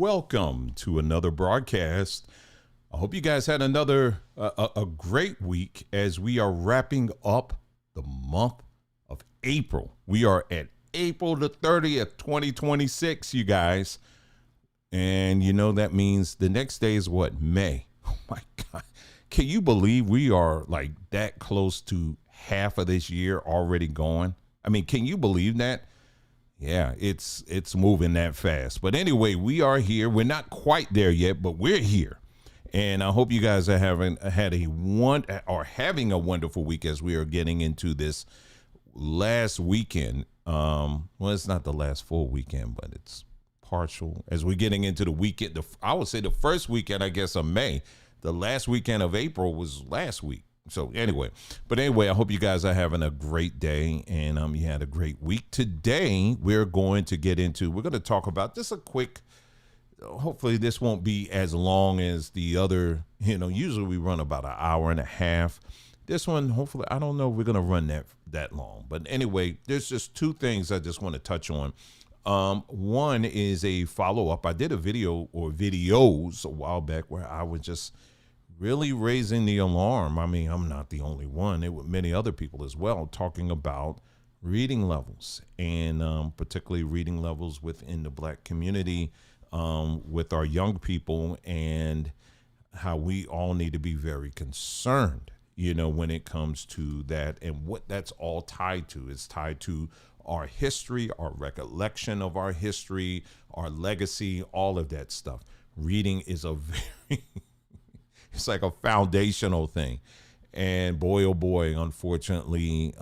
welcome to another broadcast. I hope you guys had another a great week as we are wrapping up the month of April. We are at April the 30th, 2026, you guys. And you know that means the next day is what? May. Oh my God. Can you believe we are like that close to half of this year already gone? I mean, can you believe that? Yeah, it's moving that fast. But anyway, we are here. We're not quite there yet, but we're here. And I hope you guys are having a wonderful week as we are getting into this last weekend. Well, it's not the last full weekend, but it's partial. As we're getting into the weekend, I would say the first weekend, I guess, of May. The last weekend of April was last week. So anyway, I hope you guys are having a great day and you had a great week. Today, we're going to talk about just a quick, hopefully this won't be as long as the other, usually we run about an hour and a half. This one, hopefully, I don't know if we're going to run that long. But anyway, there's just two things I just want to touch on. One is a follow-up. I did a video or videos a while back where I was just really raising the alarm. I mean, I'm not the only one. There were many other people as well talking about reading levels and particularly reading levels within the Black community with our young people and how we all need to be very concerned, when it comes to that and what that's all tied to. It's tied to our history, our recollection of our history, our legacy, all of that stuff. Reading is a very it's like a foundational thing. And boy, oh boy, unfortunately,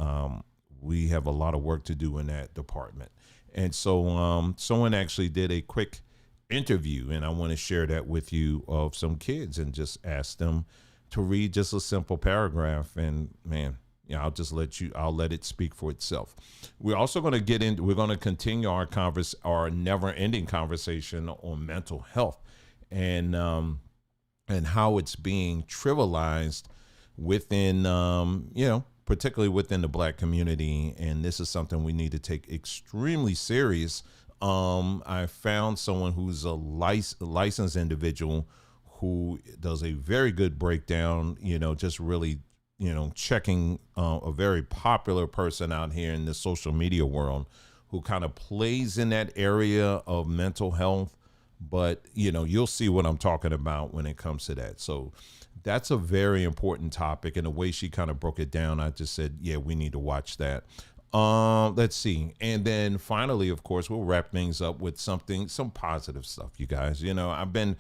we have a lot of work to do in that department. And so someone actually did a quick interview, and I want to share that with you, of some kids and just ask them to read just a simple paragraph. And man, I'll let it speak for itself. We're also going to we're going to continue our never ending conversation on mental health and how it's being trivialized within, particularly within the Black community. And this is something we need to take extremely serious. I found someone who's a licensed individual who does a very good breakdown, just really, checking a very popular person out here in the social media world who kind of plays in that area of mental health. But, you'll see what I'm talking about when it comes to that. So that's a very important topic. And the way she kind of broke it down, I just said, yeah, we need to watch that. Let's see. And then finally, of course, we'll wrap things up with some positive stuff, you guys. I've been,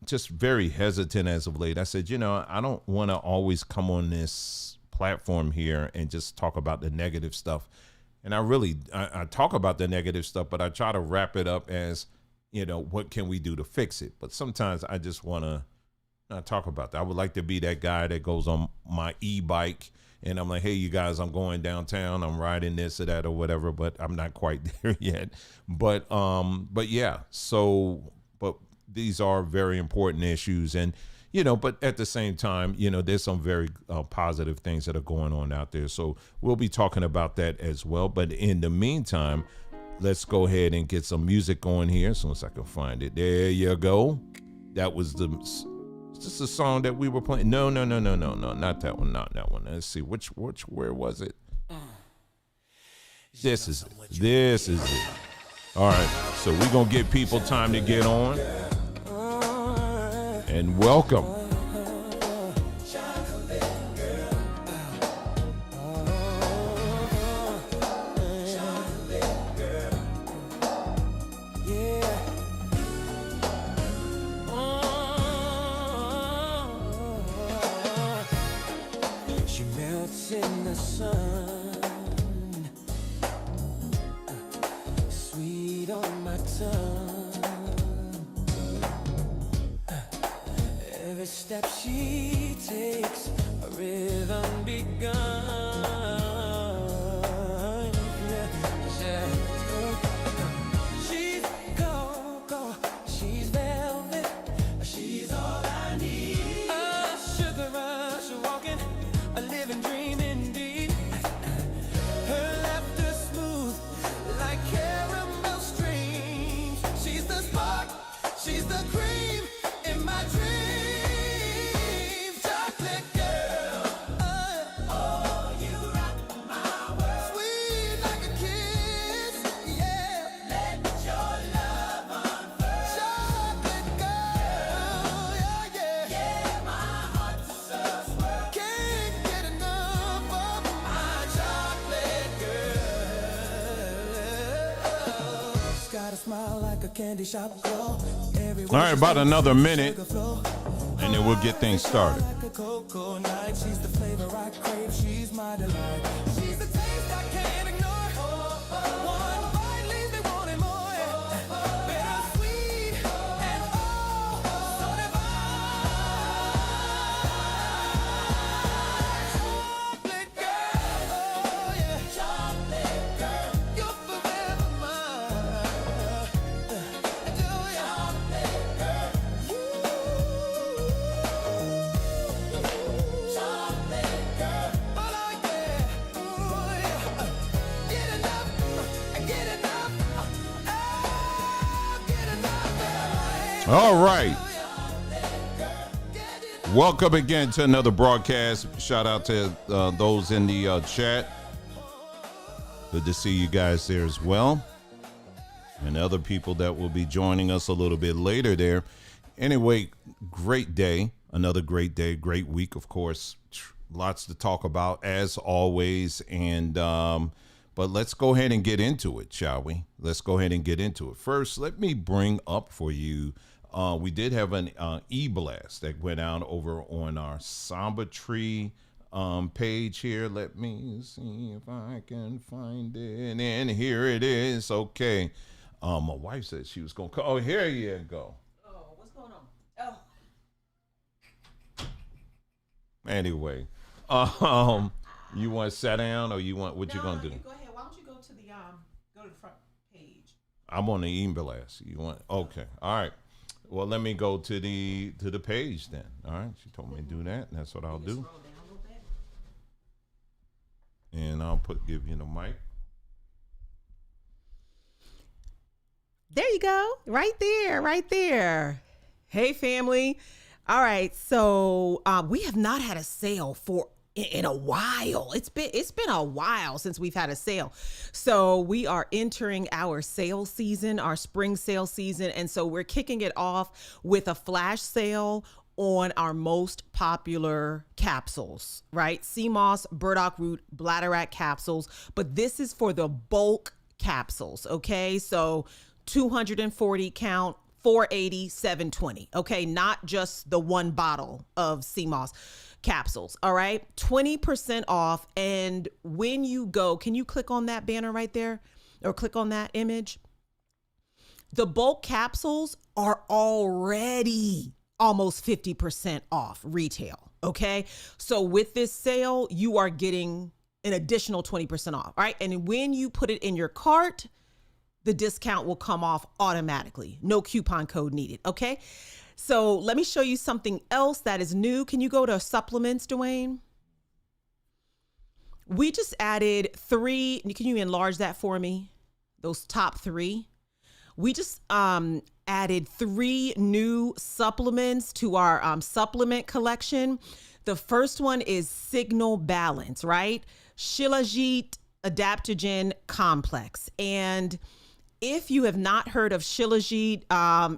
just very hesitant as of late. I said, I don't want to always come on this platform here and just talk about the negative stuff. And I talk about the negative stuff, but I try to wrap it up as, what can we do to fix it? But sometimes I just want to not talk about that. I would like to be that guy that goes on my e-bike and I'm like, hey, you guys, I'm going downtown. I'm riding this or that or whatever, but I'm not quite there yet. But yeah, but these are very important issues. And, but at the same time, there's some very positive things that are going on out there. So we'll be talking about that as well. But in the meantime, let's go ahead and get some music going here as soon as I can find it. There you go. That was just a song that we were playing. No, not that one, not that one. Let's see, where was it? This is it. All right, so we're going to give people time to get on. And welcome. In the sun, sweet on my tongue. Every step she takes, a rhythm begun. Yeah. She's cocoa, she's velvet, she's all I need. A sugar rush walking, a living dream indeed. Her laughter smooth like caramel streams. She's the spark candy shop glow. All right, about another minute, and then we'll get things started. Like a cocoa night, she's the flavor I crave, she's my delight. She's the taste I can't ignore. One bite leaves me wanting more. Bittersweet and oh, so divine. Chocolate girl, oh yeah. Chocolate girl, you're forever mine. Chocolate girl, chocolate girl. Oh yeah, ooh yeah. Get enough, get enough, get enough. All right. Welcome again to another broadcast. Shout out to those in the chat. Good to see you guys there as well. And other people that will be joining us a little bit later there. Anyway, great day. Another great day, great week, of course. Lots to talk about as always. And but let's go ahead and get into it, shall we? Let's go ahead and get into it. First, let me bring up for you. We did have an e-blast that went out over on our Samba Tree page here. Let me see if I can find it. And here it is. Okay. My wife said she was going to call. Oh, here you go. Oh, what's going on? Oh. Anyway, you want to sit down or you want, what you going to do? Go ahead. Why don't you go to the front page? I'm on the e-blast. You want, okay. All right. Well, let me go to the page then. All right. She told me to do that. And that's what I'll do. Scroll down a little bit. And I'll give you the mic. There you go. Right there. Hey, family. All right. So we have not had a sale in a while. It's been a while since we've had a sale. So we are entering our sale season, our spring sale season. And so we're kicking it off with a flash sale on our most popular capsules, right? Sea moss, burdock root, bladderwrack capsules. But this is for the bulk capsules. Okay. So 240 count, 480, 720. Okay. Not just the one bottle of sea moss capsules. All right. 20% off. And when you go, can you click on that banner right there or click on that image? The bulk capsules are already almost 50% off retail. Okay. So with this sale, you are getting an additional 20% off. All right. And when you put it in your cart, the discount will come off automatically. No coupon code needed. Okay. So let me show you something else that is new. Can you go to supplements, Dwayne? We just added 3. Can you enlarge that for me? Those top 3. We just added 3 new supplements to our supplement collection. The first one is Signal Balance, right? Shilajit Adaptogen Complex. And if you have not heard of Shilajit,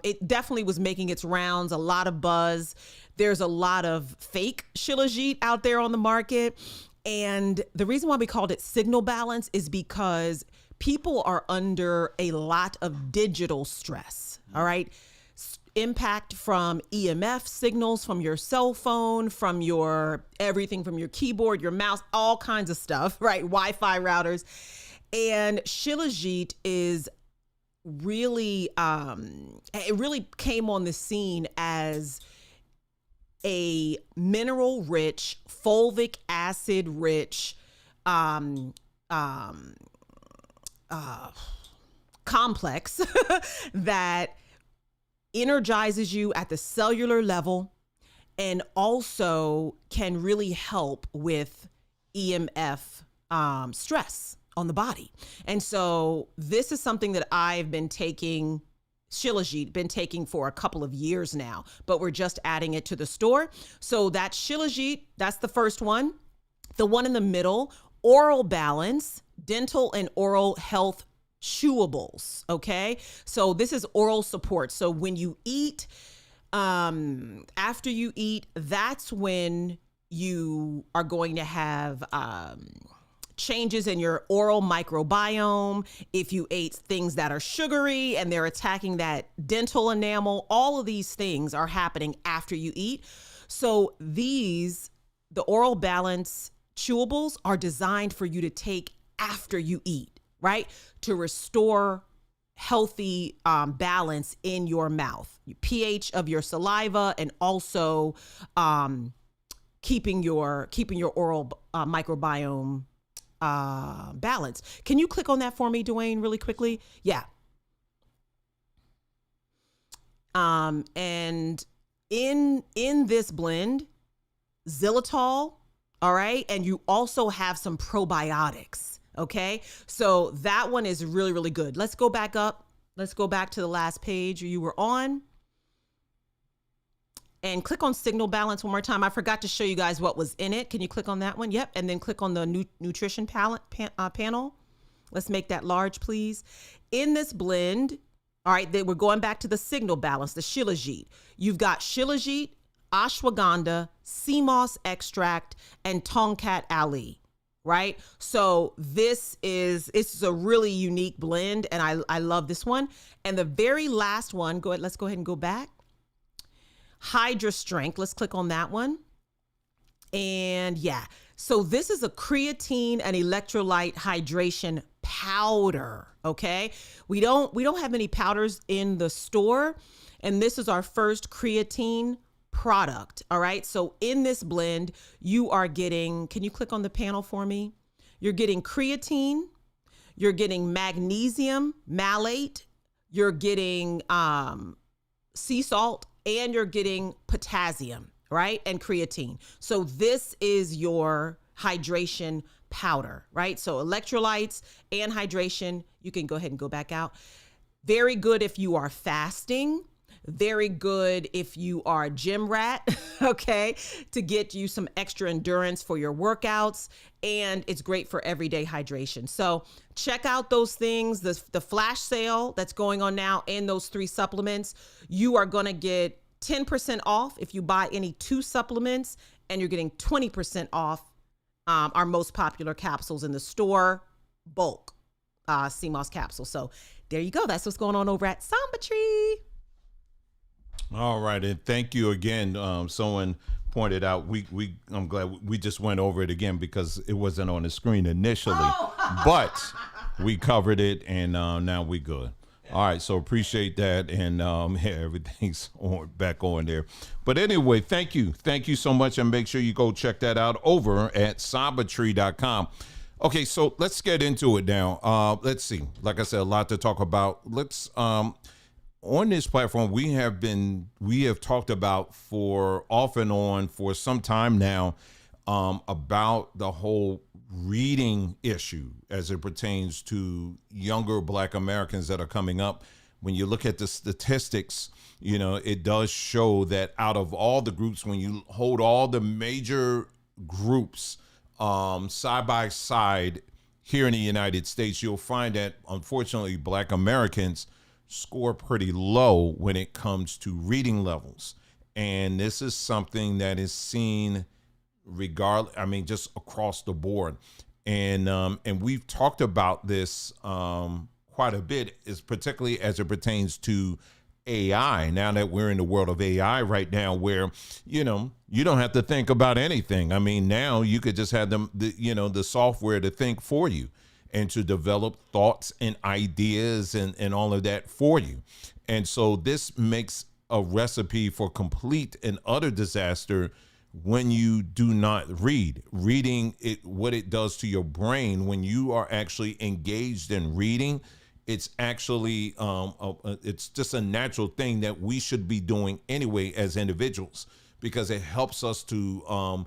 it definitely was making its rounds, a lot of buzz. There's a lot of fake Shilajit out there on the market. And the reason why we called it Signal Balance is because people are under a lot of digital stress, all right? Impact from EMF signals from your cell phone, from everything from your keyboard, your mouse, all kinds of stuff, right? Wi-Fi routers. And Shilajit is really, it really came on the scene as a mineral rich, fulvic acid rich, complex that energizes you at the cellular level and also can really help with EMF stress on the body. And so this is something that I've been taking, Shilajit, been taking for a couple of years now, but we're just adding it to the store. So that Shilajit, that's the first one. The one in the middle, Oral Balance, dental and oral health chewables. Okay. So this is oral support. So when you eat, after you eat, that's when you are going to have changes in your oral microbiome, if you ate things that are sugary and they're attacking that dental enamel, all of these things are happening after you eat. So the Oral Balance chewables are designed for you to take after you eat, right? To restore healthy balance in your mouth, pH of your saliva, and also keeping your oral microbiome balance. Can you click on that for me, Dwayne, really quickly? Yeah. And in this blend, xylitol, all right, and you also have some probiotics. Okay, so that one is really, really good. Let's go back up. Let's go back to the last page you were on. And click on Signal Balance one more time. I forgot to show you guys what was in it. Can you click on that one? Yep. And then click on the nutrition panel. Let's make that large, please. In this blend, all right, we're going back to the Signal Balance, the Shilajit. You've got Shilajit, ashwagandha, sea moss extract, and Tongkat Ali. Right? So this is a really unique blend, and I love this one. And the very last one, let's go ahead and go back. Hydra Strength. Let's click on that one. And yeah, so this is a creatine and electrolyte hydration powder. Okay. We don't have any powders in the store. And this is our first creatine product. All right. So in this blend, you are getting, can you click on the panel for me? You're getting creatine, you're getting magnesium malate, you're getting sea salt, and you're getting potassium, right? And creatine. So this is your hydration powder, right? So electrolytes and hydration, you can go ahead and go back out. Very good if you are fasting. Very good if you are a gym rat, okay, to get you some extra endurance for your workouts. And it's great for everyday hydration. So check out those things, the flash sale that's going on now, and those 3 supplements. You are going to get 10% off if you buy any 2 supplements, and you're getting 20% off our most popular capsules in the store, bulk CMOS capsules. So there you go. That's what's going on over at Samba Tree. All right, and thank you again. Someone pointed out I'm glad we just went over it again because it wasn't on the screen initially, but we covered it, and now we good. All right, so appreciate that, and everything's back on there. But anyway, thank you so much, and make sure you go check that out over at sambatree.com. Okay, so let's get into it now. Let's see. Like I said, a lot to talk about. Let's on this platform, we have talked about for off and on for some time now about the whole reading issue as it pertains to younger Black Americans that are coming up. When you look at the statistics, you know, it does show that out of all the groups, when you hold all the major groups side by side here in the United States, you'll find that unfortunately Black Americans score pretty low when it comes to reading levels. And this is something that is seen just across the board. And we've talked about this quite a bit, is particularly as it pertains to AI. Now that we're in the world of AI right now, where, you know, you don't have to think about anything. I mean, now you could just have the software to think for you and to develop thoughts and ideas and all of that for you. And so this makes a recipe for complete and utter disaster when you do not read. Reading, what it does to your brain when you are actually engaged in reading, it's actually, it's just a natural thing that we should be doing anyway as individuals, because it helps us to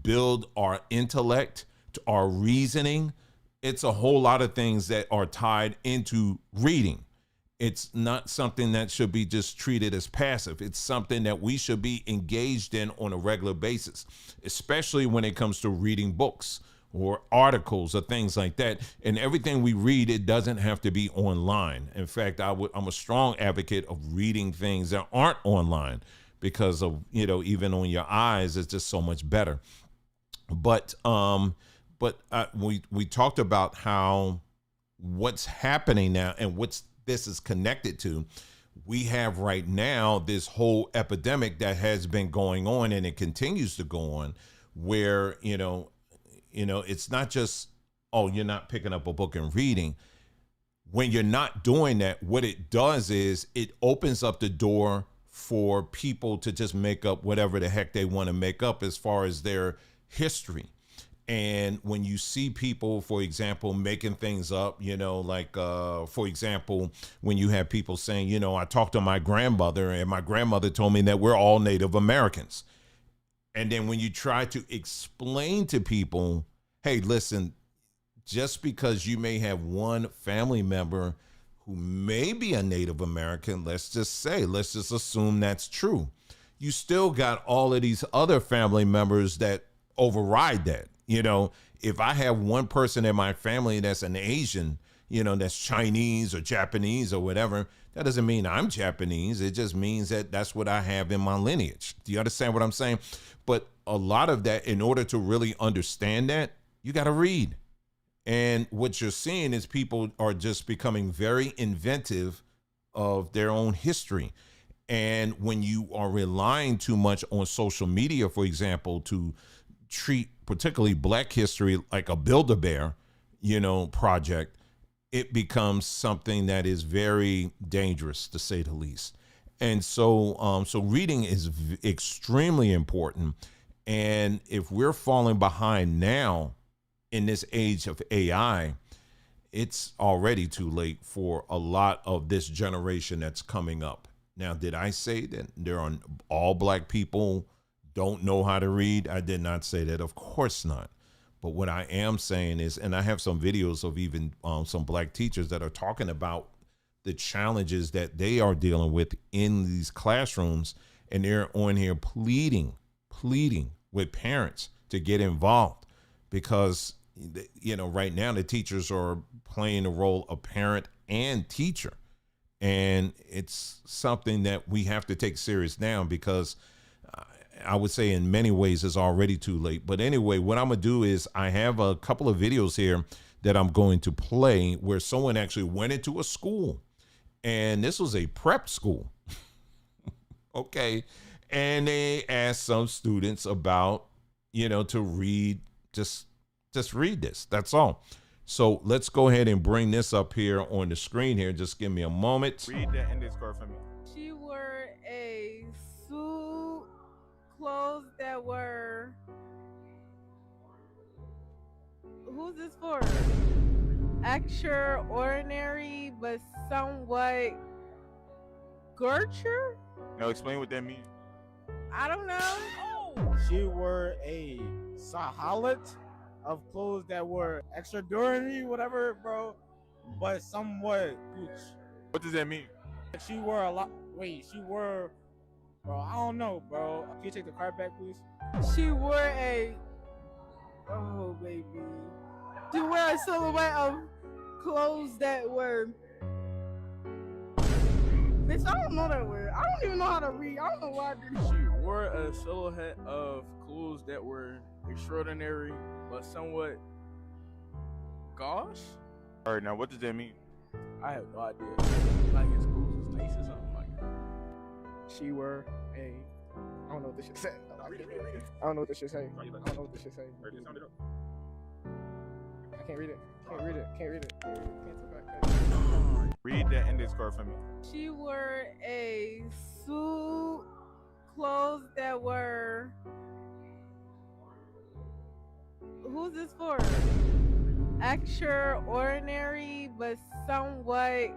build our intellect, our reasoning. It's a whole lot of things that are tied into reading. It's not something that should be just treated as passive. It's something that we should be engaged in on a regular basis, especially when it comes to reading books or articles or things like that. And everything we read, it doesn't have to be online. In fact, I'm a strong advocate of reading things that aren't online, because of, you know, even on your eyes, it's just so much better. But But we talked about how what's happening now and what's this is connected to. We have right now this whole epidemic that has been going on, and it continues to go on, where it's not just, oh, you're not picking up a book and reading. When you're not doing that, what it does is it opens up the door for people to just make up whatever the heck they want to make up as far as their history. And when you see people, for example, making things up, for example, when you have people saying, I talked to my grandmother and my grandmother told me that we're all Native Americans. And then when you try to explain to people, hey, listen, just because you may have one family member who may be a Native American, let's just assume that's true. You still got all of these other family members that override that. If I have one person in my family that's an Asian, that's Chinese or Japanese or whatever, that doesn't mean I'm Japanese. It just means that that's what I have in my lineage. Do you understand what I'm saying? But a lot of that, in order to really understand that, you got to read. And what you're seeing is people are just becoming very inventive of their own history. And when you are relying too much on social media, for example, to treat particularly Black history like a Build-A-Bear, project, it becomes something that is very dangerous, to say the least. And so reading is extremely important. And if we're falling behind now in this age of AI, it's already too late for a lot of this generation that's coming up. Now, did I say that there are all Black people don't know how to read? I did not say that. Of course not. But what I am saying is, and I have some videos of even some Black teachers that are talking about the challenges that they are dealing with in these classrooms, and they're on here pleading with parents to get involved, because right now the teachers are playing the role of parent and teacher, and it's something that we have to take serious now, because I would say in many ways it's already too late. But anyway, what I'm gonna do is I have a couple of videos here that I'm going to play where someone actually went into a school, and this was a prep school. Okay. And they asked some students about, to read, just read this. That's all. So let's go ahead and bring this up here on the screen here. Just give me a moment. Read the ending score for me. She wore a suit, clothes that were. Who's this for? Extraordinary, but somewhat Gertrude? Now explain what that means. I don't know. She wore a sahalat of clothes that were extraordinary, whatever, bro, but somewhat gooch. What does that mean? She wore a lot. Wait, she wore. Bro, I don't know, bro. Can you take the card back, please? She wore a. Oh, baby. She wore a silhouette of clothes that were. Bitch, I don't know that word. I don't even know how to read. I don't know why I did. She wore a silhouette of clothes that were extraordinary, but somewhat gauche. All right, now what does that mean? I have no idea. Like his clothes was nice or something like that. She wore a. I don't know what this shit say. I don't know what this shit say. I don't know what this shit say. I can't read it. Can't read it. Can't read it. Cancel back. Read the ending score for me. She wore a suit, clothes that were. Who's this for? Extraordinary, but somewhat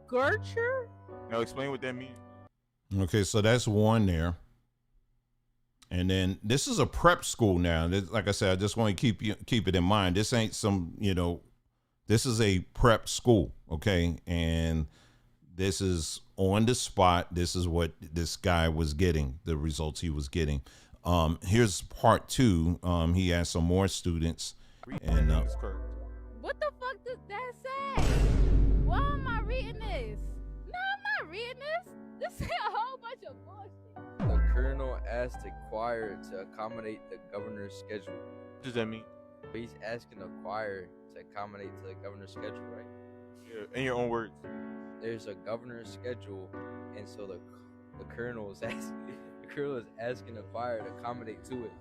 Gertrude? Now explain what that means. Okay, so that's one there. And then this is a prep school now. Like I said, I just want to keep it in mind. This ain't some, this is a prep school, okay? And this is on the spot. This is what this guy was getting, the results he was getting. Here's part two. He asked some more students. And what the fuck does that say? Why am I reading this? No, I'm not reading this. This is a whole bunch of bullshit. The colonel asked the choir to accommodate the governor's schedule. What does that mean? But he's asking the choir to accommodate to the governor's schedule, right? Yeah, in your own words. There's a governor's schedule, and so the colonel is asking the choir to accommodate to it.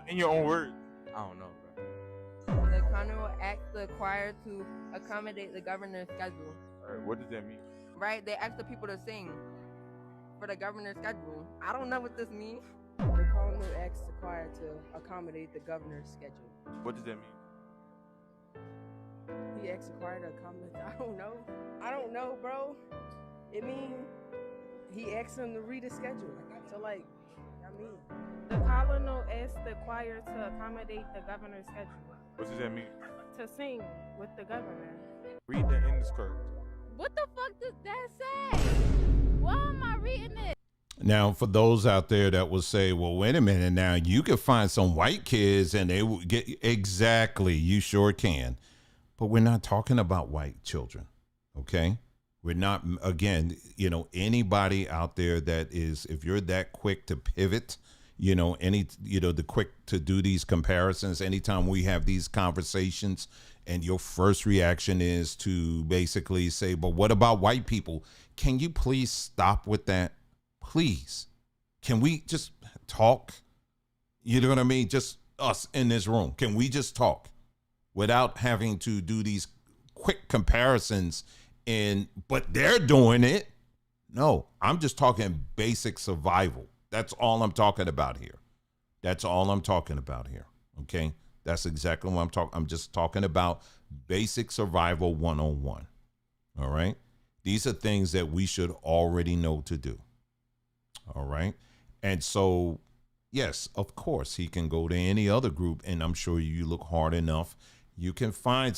In your own words. I don't know, bro. The colonel asked the choir to accommodate the governor's schedule. All right, what does that mean? Right? They asked the people to sing for the governor's schedule. I don't know what this means. The colonel asked the choir to accommodate the governor's schedule. What does that mean? He asked the choir to accommodate. I don't know, bro. It means he asked him to read the schedule. So like, The colonel asked the choir to accommodate the governor's schedule. What does that mean? To sing with the governor. Read the end skirt. What the fuck does that say? Why am I reading it? Now, for those out there that will say, well, wait a minute now, you can find some white kids and they will get exactly, you sure can. But we're not talking about white children, okay? We're not, again, anybody out there that is, if you're that quick to pivot, the quick to do these comparisons, anytime we have these conversations and your first reaction is to basically say, but what about white people? Can you please stop with that? Please. Can we just talk? You know what I mean? Just us in this room. Can we just talk without having to do these quick comparisons? But they're doing it. No, I'm just talking basic survival. That's all I'm talking about here. That's all I'm talking about here. Okay? That's exactly what I'm talking. I'm just talking about basic survival 101. All right? These are things that we should already know to do. All right? And so, yes, of course, he can go to any other group, and I'm sure you look hard enough, you can find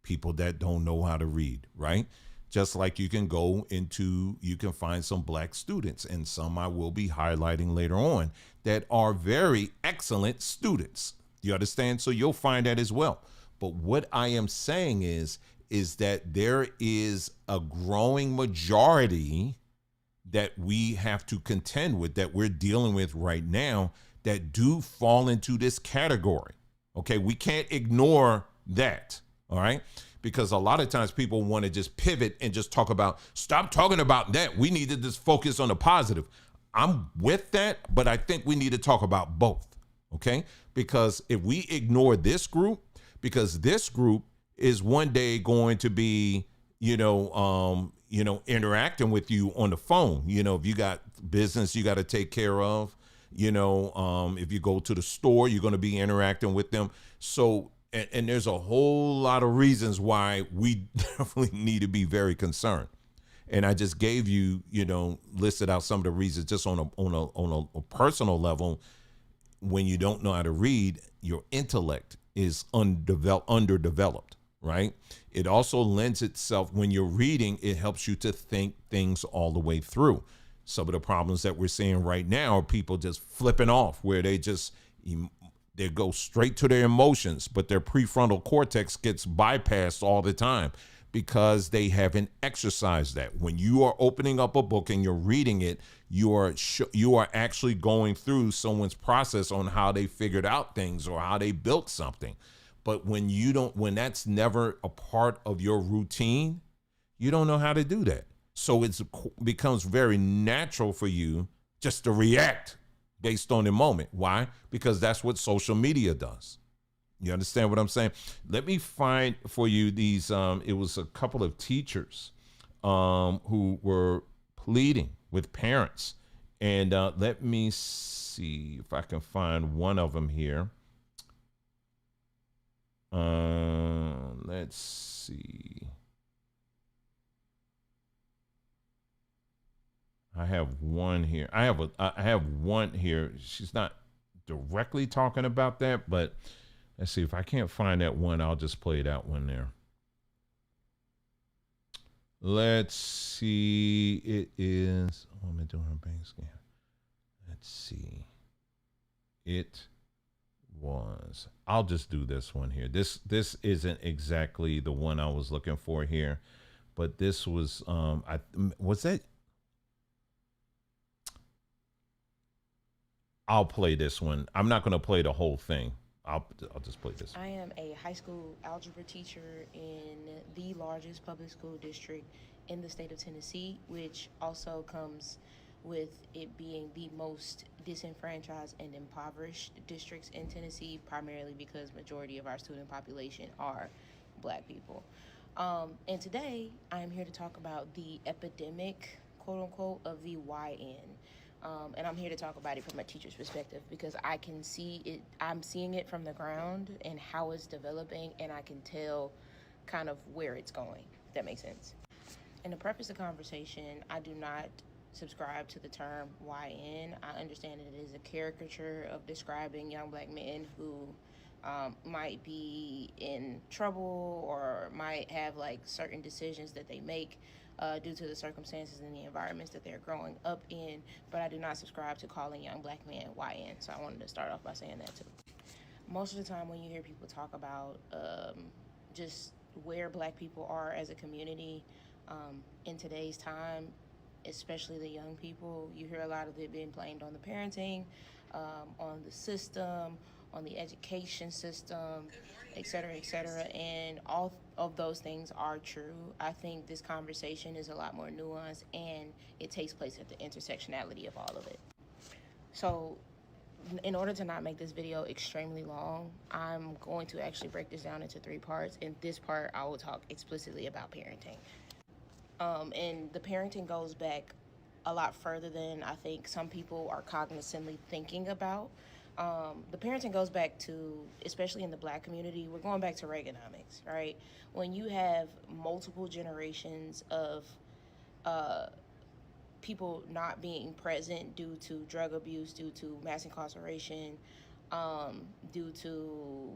people that don't know how to read, right? Just like you can find some black students, and some I will be highlighting later on, that are very excellent students. You understand? So you'll find that as well. But what I am saying is that there is a growing majority that we have to contend with, that we're dealing with right now, that do fall into this category. Okay, we can't ignore that. All right, because a lot of times people want to just pivot and just stop talking about that. We need to just focus on the positive. I'm with that, but I think we need to talk about both. Okay, because if we ignore this group, because this group is one day going to be, interacting with you on the phone. If you got business you got to take care of, if you go to the store, you're going to be interacting with them. So, and there's a whole lot of reasons why we definitely need to be very concerned. And I just gave you, listed out some of the reasons just on a personal level. When you don't know how to read, your intellect is underdeveloped, right? It also lends itself, when you're reading, it helps you to think things all the way through. Some of the problems that we're seeing right now are people just flipping off, where they go straight to their emotions, but their prefrontal cortex gets bypassed all the time because they haven't exercised that. When you are opening up a book and you're reading it, you are actually going through someone's process on how they figured out things or how they built something. But when that's never a part of your routine, you don't know how to do that. So it becomes very natural for you just to react based on the moment. Why? Because that's what social media does. You understand what I'm saying? Let me find for you these, it was a couple of teachers who were pleading with parents. And let me see if I can find one of them here. Let's see. I have one here. I have one here. She's not directly talking about that, but let's see. If I can't find that one, I'll just play that one there. Let's see. It is. Oh, am I doing a bank scan? Let's see. It was. I'll just do this one here. This isn't exactly the one I was looking for here, but this was. Was that. I'll play this one. I'm not going to play the whole thing, I'll just play this. I am a high school algebra teacher in the largest public school district in the state of Tennessee, which also comes with it being the most disenfranchised and impoverished districts in Tennessee, primarily because majority of our student population are Black people. And today I am here to talk about the epidemic, quote unquote, of the YN. And I'm here to talk about it from a teacher's perspective because I can see it, I'm seeing it from the ground and how it's developing, and I can tell kind of where it's going. If that makes sense. And to preface the conversation, I do not subscribe to the term YN. I understand that it is a caricature of describing young Black men who might be in trouble or might have like certain decisions that they make due to the circumstances and the environments that they're growing up in, but I do not subscribe to calling young Black men YN, so I wanted to start off by saying that too. Most of the time when you hear people talk about just where Black people are as a community in today's time, especially the young people, you hear a lot of it being blamed on the parenting, on the system, on the education system, et cetera, and all of those things are true. I think this conversation is a lot more nuanced, and it takes place at the intersectionality of all of it. So in order to not make this video extremely long, I'm going to actually break this down into 3 parts. In this part, I will talk explicitly about parenting. And the parenting goes back a lot further than I think some people are cognizantly thinking about. The parenting goes back to, especially in the Black community, we're going back to Reaganomics, right? When you have multiple generations of people not being present due to drug abuse, due to mass incarceration, due to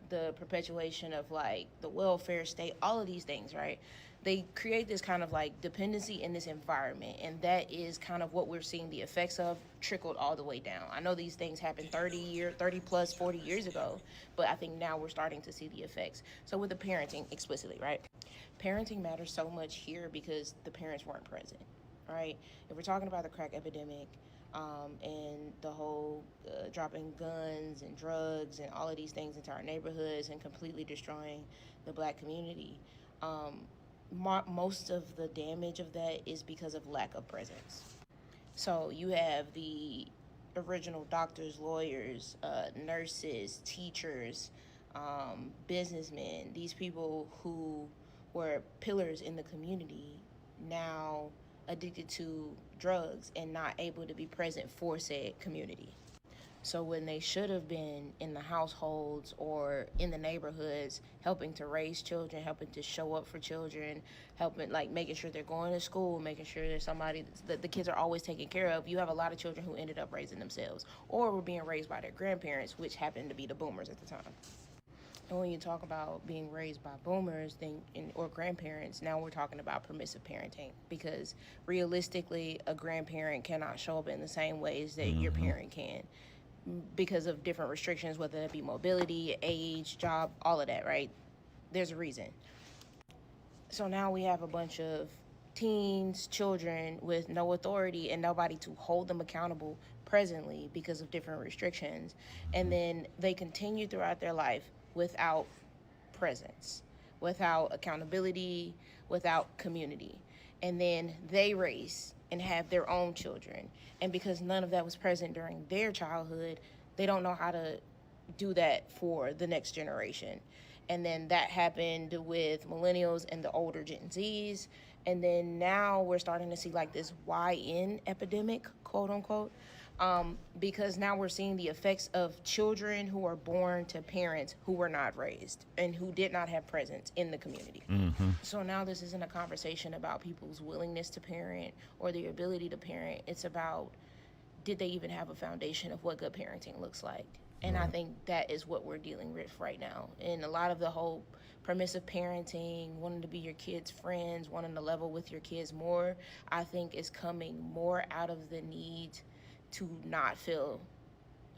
the perpetuation of like the welfare state, all of these things, right? They create this kind of like dependency in this environment, and that is kind of what we're seeing the effects of trickled all the way down. I know these things happened 30 plus 40 years ago, but I think now we're starting to see the effects. So with the parenting explicitly, right? Parenting matters so much here because the parents weren't present, right? If we're talking about the crack epidemic, and the whole dropping guns and drugs and all of these things into our neighborhoods and completely destroying the Black community, most of the damage of that is because of lack of presence. So you have the original doctors, lawyers, nurses, teachers, businessmen, these people who were pillars in the community, now addicted to drugs and not able to be present for said community. So when they should have been in the households or in the neighborhoods helping to raise children, helping to show up for children, helping like making sure they're going to school, making sure there's somebody that the kids are always taken care of, you have a lot of children who ended up raising themselves or were being raised by their grandparents, which happened to be the boomers at the time. And when you talk about being raised by boomers or grandparents, now we're talking about permissive parenting, because realistically, a grandparent cannot show up in the same ways that your parent can because of different restrictions, whether it be mobility, age, job, all of that, right? There's a reason. So now we have a bunch of teens, children with no authority and nobody to hold them accountable presently because of different restrictions. And then they continue throughout their life without presence, without accountability, without community. And then they raise and have their own children. And because none of that was present during their childhood, they don't know how to do that for the next generation. And then that happened with millennials and the older Gen Zs. And then now we're starting to see like this YN epidemic, quote unquote, because now we're seeing the effects of children who are born to parents who were not raised and who did not have presence in the community. So now this isn't a conversation about people's willingness to parent or their ability to parent. It's about, did they even have a foundation of what good parenting looks like? And I think that is what we're dealing with right now. And a lot of the whole permissive parenting, wanting to be your kids' friends, wanting to level with your kids more, I think is coming more out of the need to not feel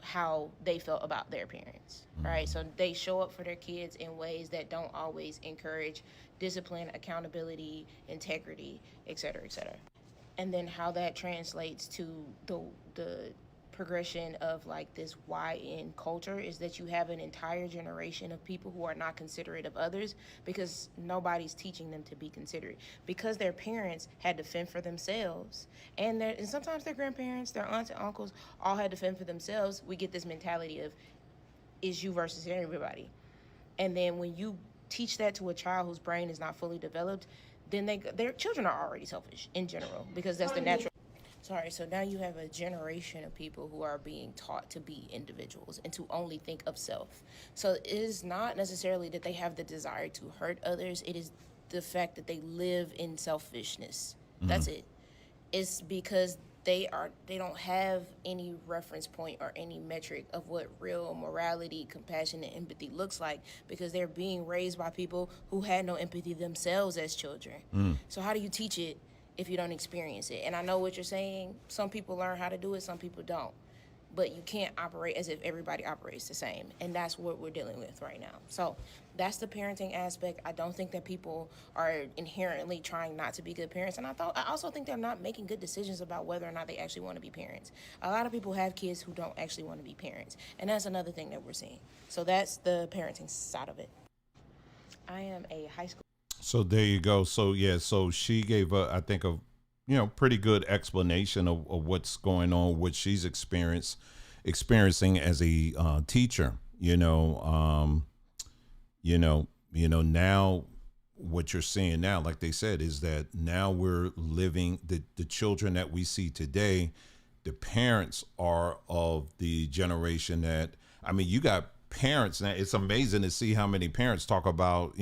how they felt about their parents, right? So they show up for their kids in ways that don't always encourage discipline, accountability, integrity, et cetera, et cetera. And then how that translates to the progression of like this YN culture is that you have an entire generation of people who are not considerate of others because nobody's teaching them to be considerate, because their parents had to fend for themselves, and sometimes their grandparents, their aunts and uncles all had to fend for themselves. We get this mentality of is you versus everybody. And then when you teach that to a child whose brain is not fully developed, then their children are already selfish in general because that's the natural. Sorry, so now you have a generation of people who are being taught to be individuals and to only think of self. So it is not necessarily that they have the desire to hurt others. It is the fact that they live in selfishness. That's it. It's because they don't have any reference point or any metric of what real morality, compassion, and empathy looks like, because they're being raised by people who had no empathy themselves as children. So how do you teach it if you don't experience it? And I know what you're saying. Some people learn how to do it, some people don't. But you can't operate as if everybody operates the same. And that's what we're dealing with right now. So that's the parenting aspect. I don't think that people are inherently trying not to be good parents. And I also think they're not making good decisions about whether or not they actually want to be parents. A lot of people have kids who don't actually want to be parents. And that's another thing that we're seeing. So that's the parenting side of it. I am a high school. So there you go. So yeah, so she gave I think a pretty good explanation of what's going on, what she's experiencing as a teacher. Now what you're seeing now, like they said, is that now we're living the children that we see today. The parents are of the generation that, I mean, you got parents now. It's amazing to see how many parents talk about,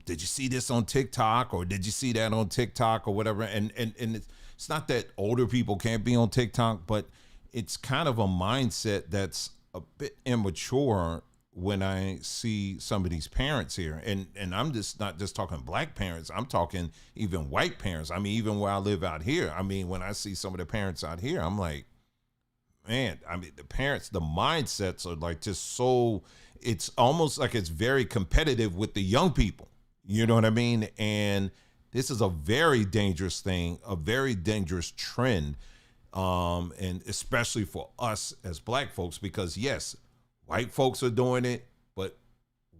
did you see this on TikTok, or did you see that on TikTok, or whatever? And it's not that older people can't be on TikTok, but it's kind of a mindset that's a bit immature when I see some of these parents here. And I'm just not just talking black parents. I'm talking even white parents. I mean, even where I live out here. I mean, when I see some of the parents out here, I'm like, man, I mean, the parents, the mindsets are like just so, it's almost like it's very competitive with the young people. You know what I mean? And this is a very dangerous thing, a very dangerous trend. And especially for us as black folks, because yes, white folks are doing it, but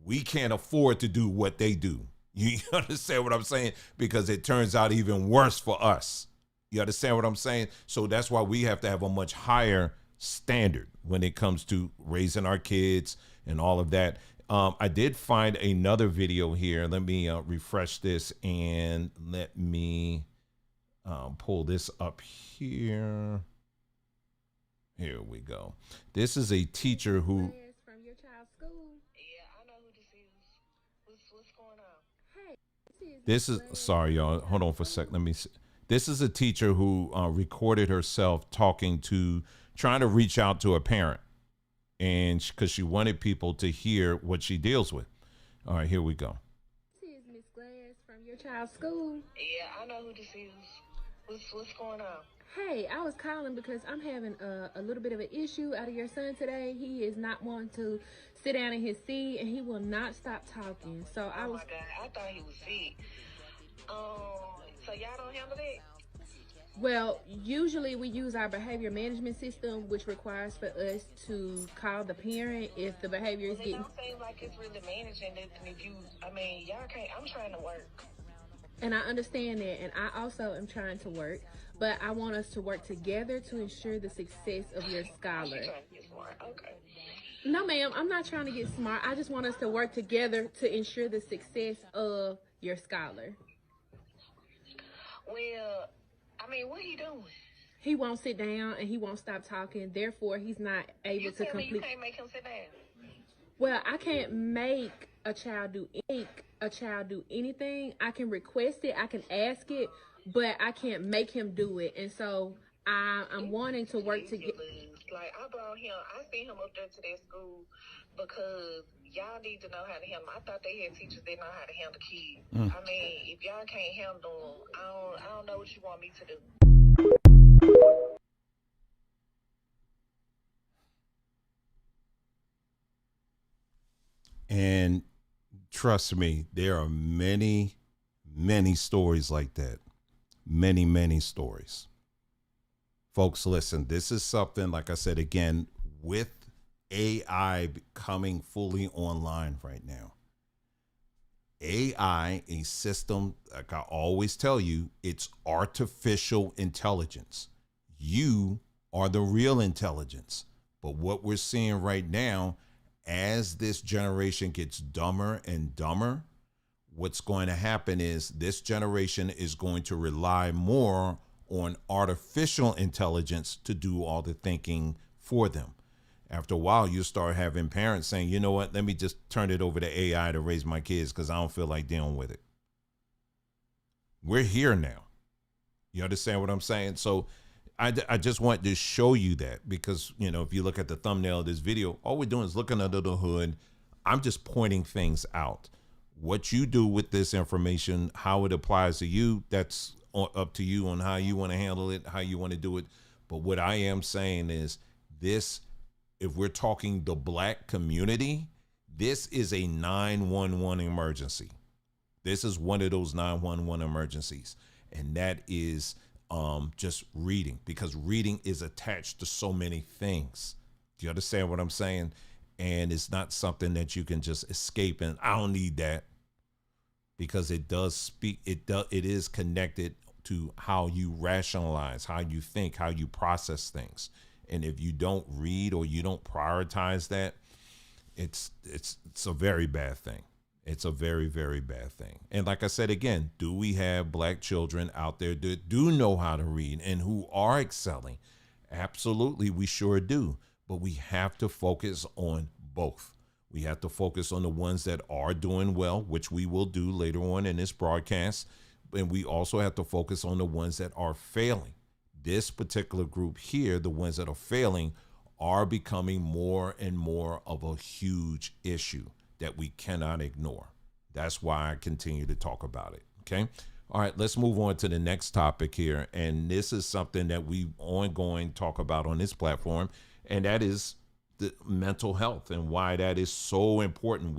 we can't afford to do what they do. You understand what I'm saying? Because it turns out even worse for us. You understand what I'm saying? So that's why we have to have a much higher standard when it comes to raising our kids and all of that. I did find another video here. Let me refresh this and let me pull this up here. Here we go. This is a teacher who. From your child's school. Yeah, I know who this is. What's going on? Hey, This is, sorry, y'all. Hold on for a sec. Let me see. This is a teacher who recorded herself trying to reach out to a parent, and because she wanted people to hear what she deals with. All right, here we go. This is Miss Glass from your child's school. Yeah, I know who this is. What's going on? Hey, I was calling because I'm having a little bit of an issue out of your son today. He is not wanting to sit down in his seat, and he will not stop talking. So Oh my God, I thought he was sick. So y'all don't handle that? Well, usually we use our behavior management system, which requires for us to call the parent if the behavior is It getting. don't seem like it's really managing it. And if you, I mean, y'all can't. I'm trying to work. And I understand that, and I also am trying to work, but I want us to work together to ensure the success of your scholar. She's trying to get smart. Okay. No, ma'am, I'm not trying to get smart. I just want us to work together to ensure the success of your scholar. Well, I mean, what he doing? He won't sit down and he won't stop talking. Therefore, he's not able You to tell me complete. you can't make him sit down. Well, I can't make a child do anything. I can request it, I can ask it, but I can't make him do it. And so I'm wanting to work together. Like, I brought him, I sent him up there to that school because y'all need to know how to handle them. I thought they had teachers that know how to handle kids. I mean, if y'all can't handle them, I don't know what you want me to do. And trust me, there are many, many stories like that. Many, many stories. Folks, listen, this is something, like I said, again, with AI coming fully online right now. AI, a system, like I always tell you, it's artificial intelligence. You are the real intelligence. But what we're seeing right now, as this generation gets dumber and dumber, what's going to happen is this generation is going to rely more on artificial intelligence to do all the thinking for them. After a while, you start having parents saying, you know what, let me just turn it over to AI to raise my kids because I don't feel like dealing with it. We're here now. You understand what I'm saying? So I just want to show you that because, you know, if you look at the thumbnail of this video, all we're doing is looking under the hood. I'm just pointing things out. What you do with this information, how it applies to you, that's up to you on how you want to handle it, how you want to do it. But what I am saying is this, if we're talking the black community, this is a 911 emergency. This is one of those 911 emergencies. And that is just reading, because reading is attached to so many things. Do you understand what I'm saying? And it's not something that you can just escape and I don't need that, because it does speak, it is connected to how you rationalize, how you think, how you process things. And if you don't read or you don't prioritize that, it's a very bad thing. It's a very, very bad thing. And like I said, again, do we have black children out there that do know how to read and who are excelling? Absolutely, we sure do. But we have to focus on both. We have to focus on the ones that are doing well, which we will do later on in this broadcast. And we also have to focus on the ones that are failing. This particular group here, the ones that are failing, are becoming more and more of a huge issue that we cannot ignore. That's why I continue to talk about it. Okay. All right, let's move on to the next topic here. And this is something that we ongoing talk about on this platform, and that is the mental health and why that is so important.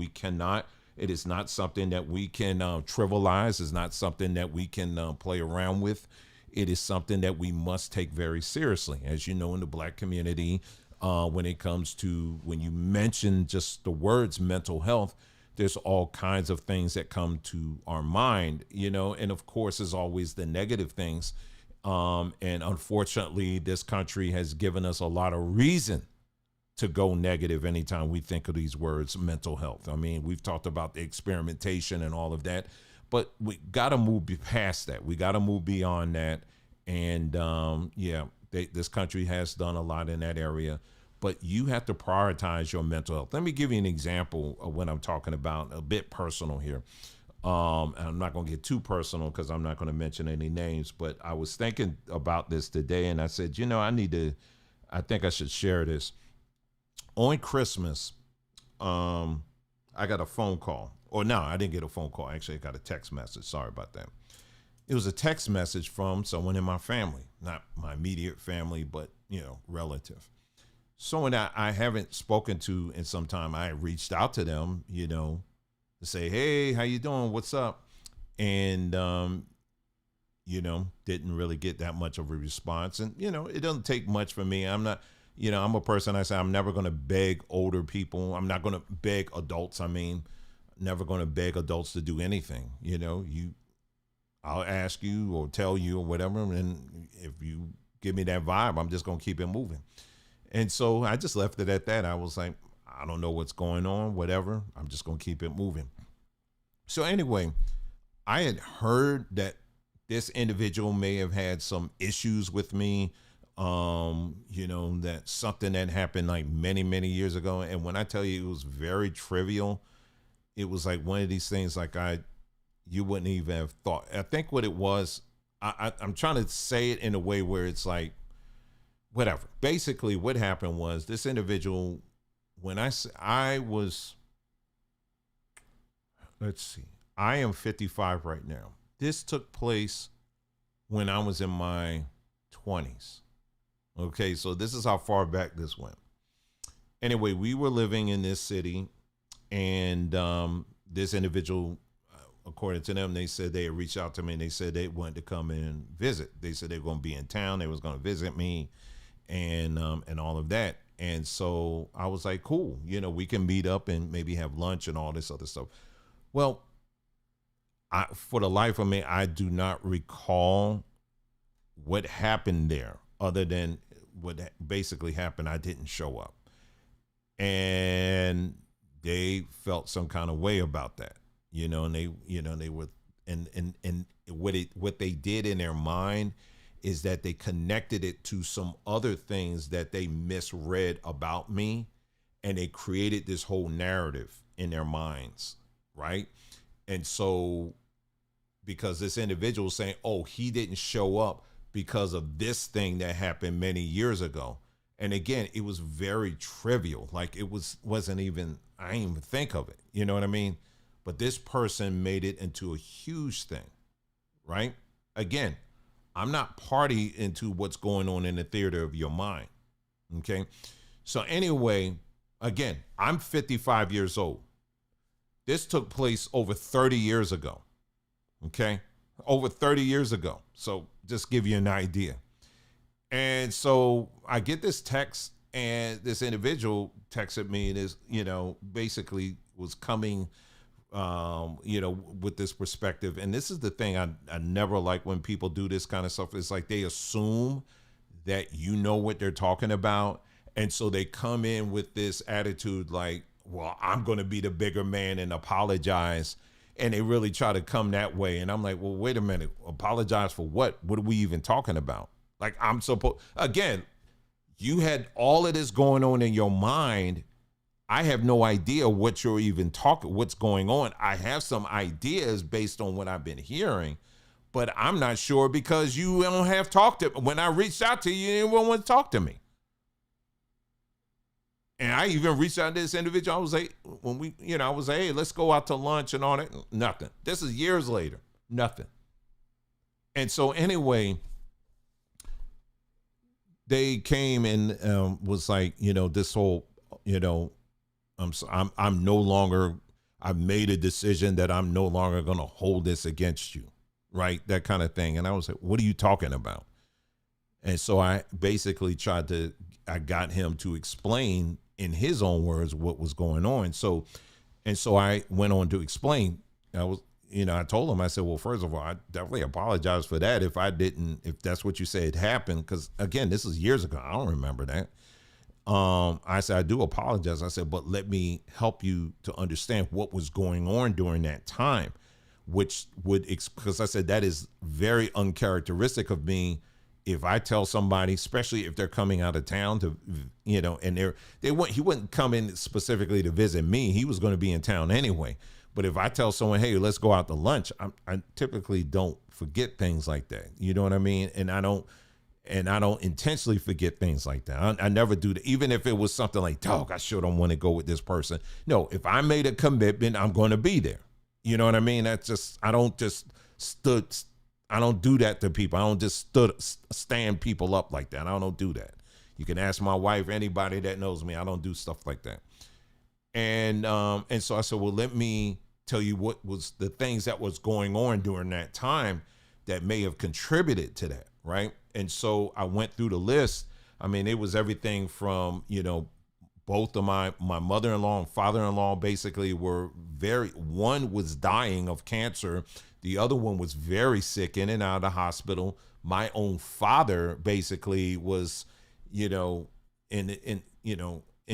It is not something that we can trivialize. It's not something that we can play around with. It is something that we must take very seriously. As you know, in the black community, when it comes to, when you mention just the words mental health, there's all kinds of things that come to our mind, you know, and of course, there's always the negative things. And unfortunately, this country has given us a lot of reason to go negative anytime we think of these words mental health. I mean, we've talked about the experimentation and all of that, but we got to move past that. We got to move beyond that. And this country has done a lot in that area, but you have to prioritize your mental health. Let me give you an example of what I'm talking about, a bit personal here. And I'm not going to get too personal because I'm not going to mention any names, but I was thinking about this today and I said, you know, I think I should share this. On Christmas, I got a phone call. Or no, I didn't get a phone call. Actually, I got a text message. Sorry about that. It was a text message from someone in my family, not my immediate family, but, you know, relative. Someone that I haven't spoken to in some time. I reached out to them, you know, to say, hey, how you doing? What's up? And, you know, didn't really get that much of a response. And, you know, it doesn't take much for me. I'm not, you know, I'm a person, I say, I'm never going to beg older people. I'm not going to beg adults. I mean, never going to beg adults to do anything. You know, I'll ask you or tell you or whatever. And if you give me that vibe, I'm just going to keep it moving. And so I just left it at that. I was like, I don't know what's going on, whatever. I'm just going to keep it moving. So anyway, I had heard that this individual may have had some issues with me. You know, that something that happened like many, many years ago. And when I tell you it was very trivial, it was like one of these things like you wouldn't even have thought. I think what it was, I'm trying to say it in a way where it's like, whatever. Basically what happened was this individual, when I am 55 right now. This took place when I was in my 20s. Okay, so this is how far back this went. Anyway, we were living in this city, and this individual according to them, they said they had reached out to me and they said they wanted to come and visit. They said they were going to be in town. They was going to visit me and all of that. And so I was like, cool, we can meet up and maybe have lunch and all this other stuff. Well, for the life of me, I do not recall what happened there other than what basically happened. I didn't show up. And they felt some kind of way about that, and they were, and what they did in their mind is that they connected it to some other things that they misread about me, and they created this whole narrative in their minds, right? And so, because this individual was saying, oh, he didn't show up because of this thing that happened many years ago. And again, it was very trivial. Like wasn't even, I didn't even think of it. You know what I mean? But this person made it into a huge thing, right? Again, I'm not party into what's going on in the theater of your mind. Okay. So anyway, again, I'm 55 years old. This took place over 30 years ago. Okay. Over 30 years ago. So just give you an idea. And so I get this text, and this individual texted me and is, basically was coming, with this perspective. And this is the thing I never like when people do this kind of stuff. It's like they assume that you know what they're talking about. And so they come in with this attitude like, well, I'm going to be the bigger man and apologize. And they really try to come that way. And I'm like, well, wait a minute. Apologize for what? What are we even talking about? Like, I'm supposed, again, you had all of this going on in your mind. I have no idea what you're even talking, what's going on. I have some ideas based on what I've been hearing, but I'm not sure because you don't have talked to, when I reached out to you, you didn't want to talk to me. And I even reached out to this individual. I was like, I was like, hey, let's go out to lunch and all that. Nothing. This is years later. Nothing. And so anyway, they came and was like, this whole, I'm no longer, I've made a decision that I'm no longer going to hold this against you. Right. That kind of thing. And I was like, what are you talking about? And so I basically I got him to explain in his own words what was going on. So I went on to explain. I told him, I said, well, first of all, I definitely apologize for that if that's what you said happened, because again, this is years ago. I don't remember that. I said, I do apologize. I said, but let me help you to understand what was going on during that time, which because I said that is very uncharacteristic of me. If I tell somebody, especially if they're coming out of town to, and he wouldn't come in specifically to visit me. He was going to be in town anyway. But if I tell someone, hey, let's go out to lunch, I typically don't forget things like that. You know what I mean? And I don't intentionally forget things like that. I never do that. Even if it was something like, dog, I sure don't want to go with this person. No, if I made a commitment, I'm going to be there. You know what I mean? That's just, I don't do that to people. I don't just stand people up like that. I don't do that. You can ask my wife, anybody that knows me. I don't do stuff like that. And so I said, well, let me tell you what was the things that was going on during that time that may have contributed to that, right? And so I went through the list. I mean, it was everything from, both of my mother-in-law and father-in-law basically were one was dying of cancer. The other one was very sick, in and out of the hospital. My own father basically was, in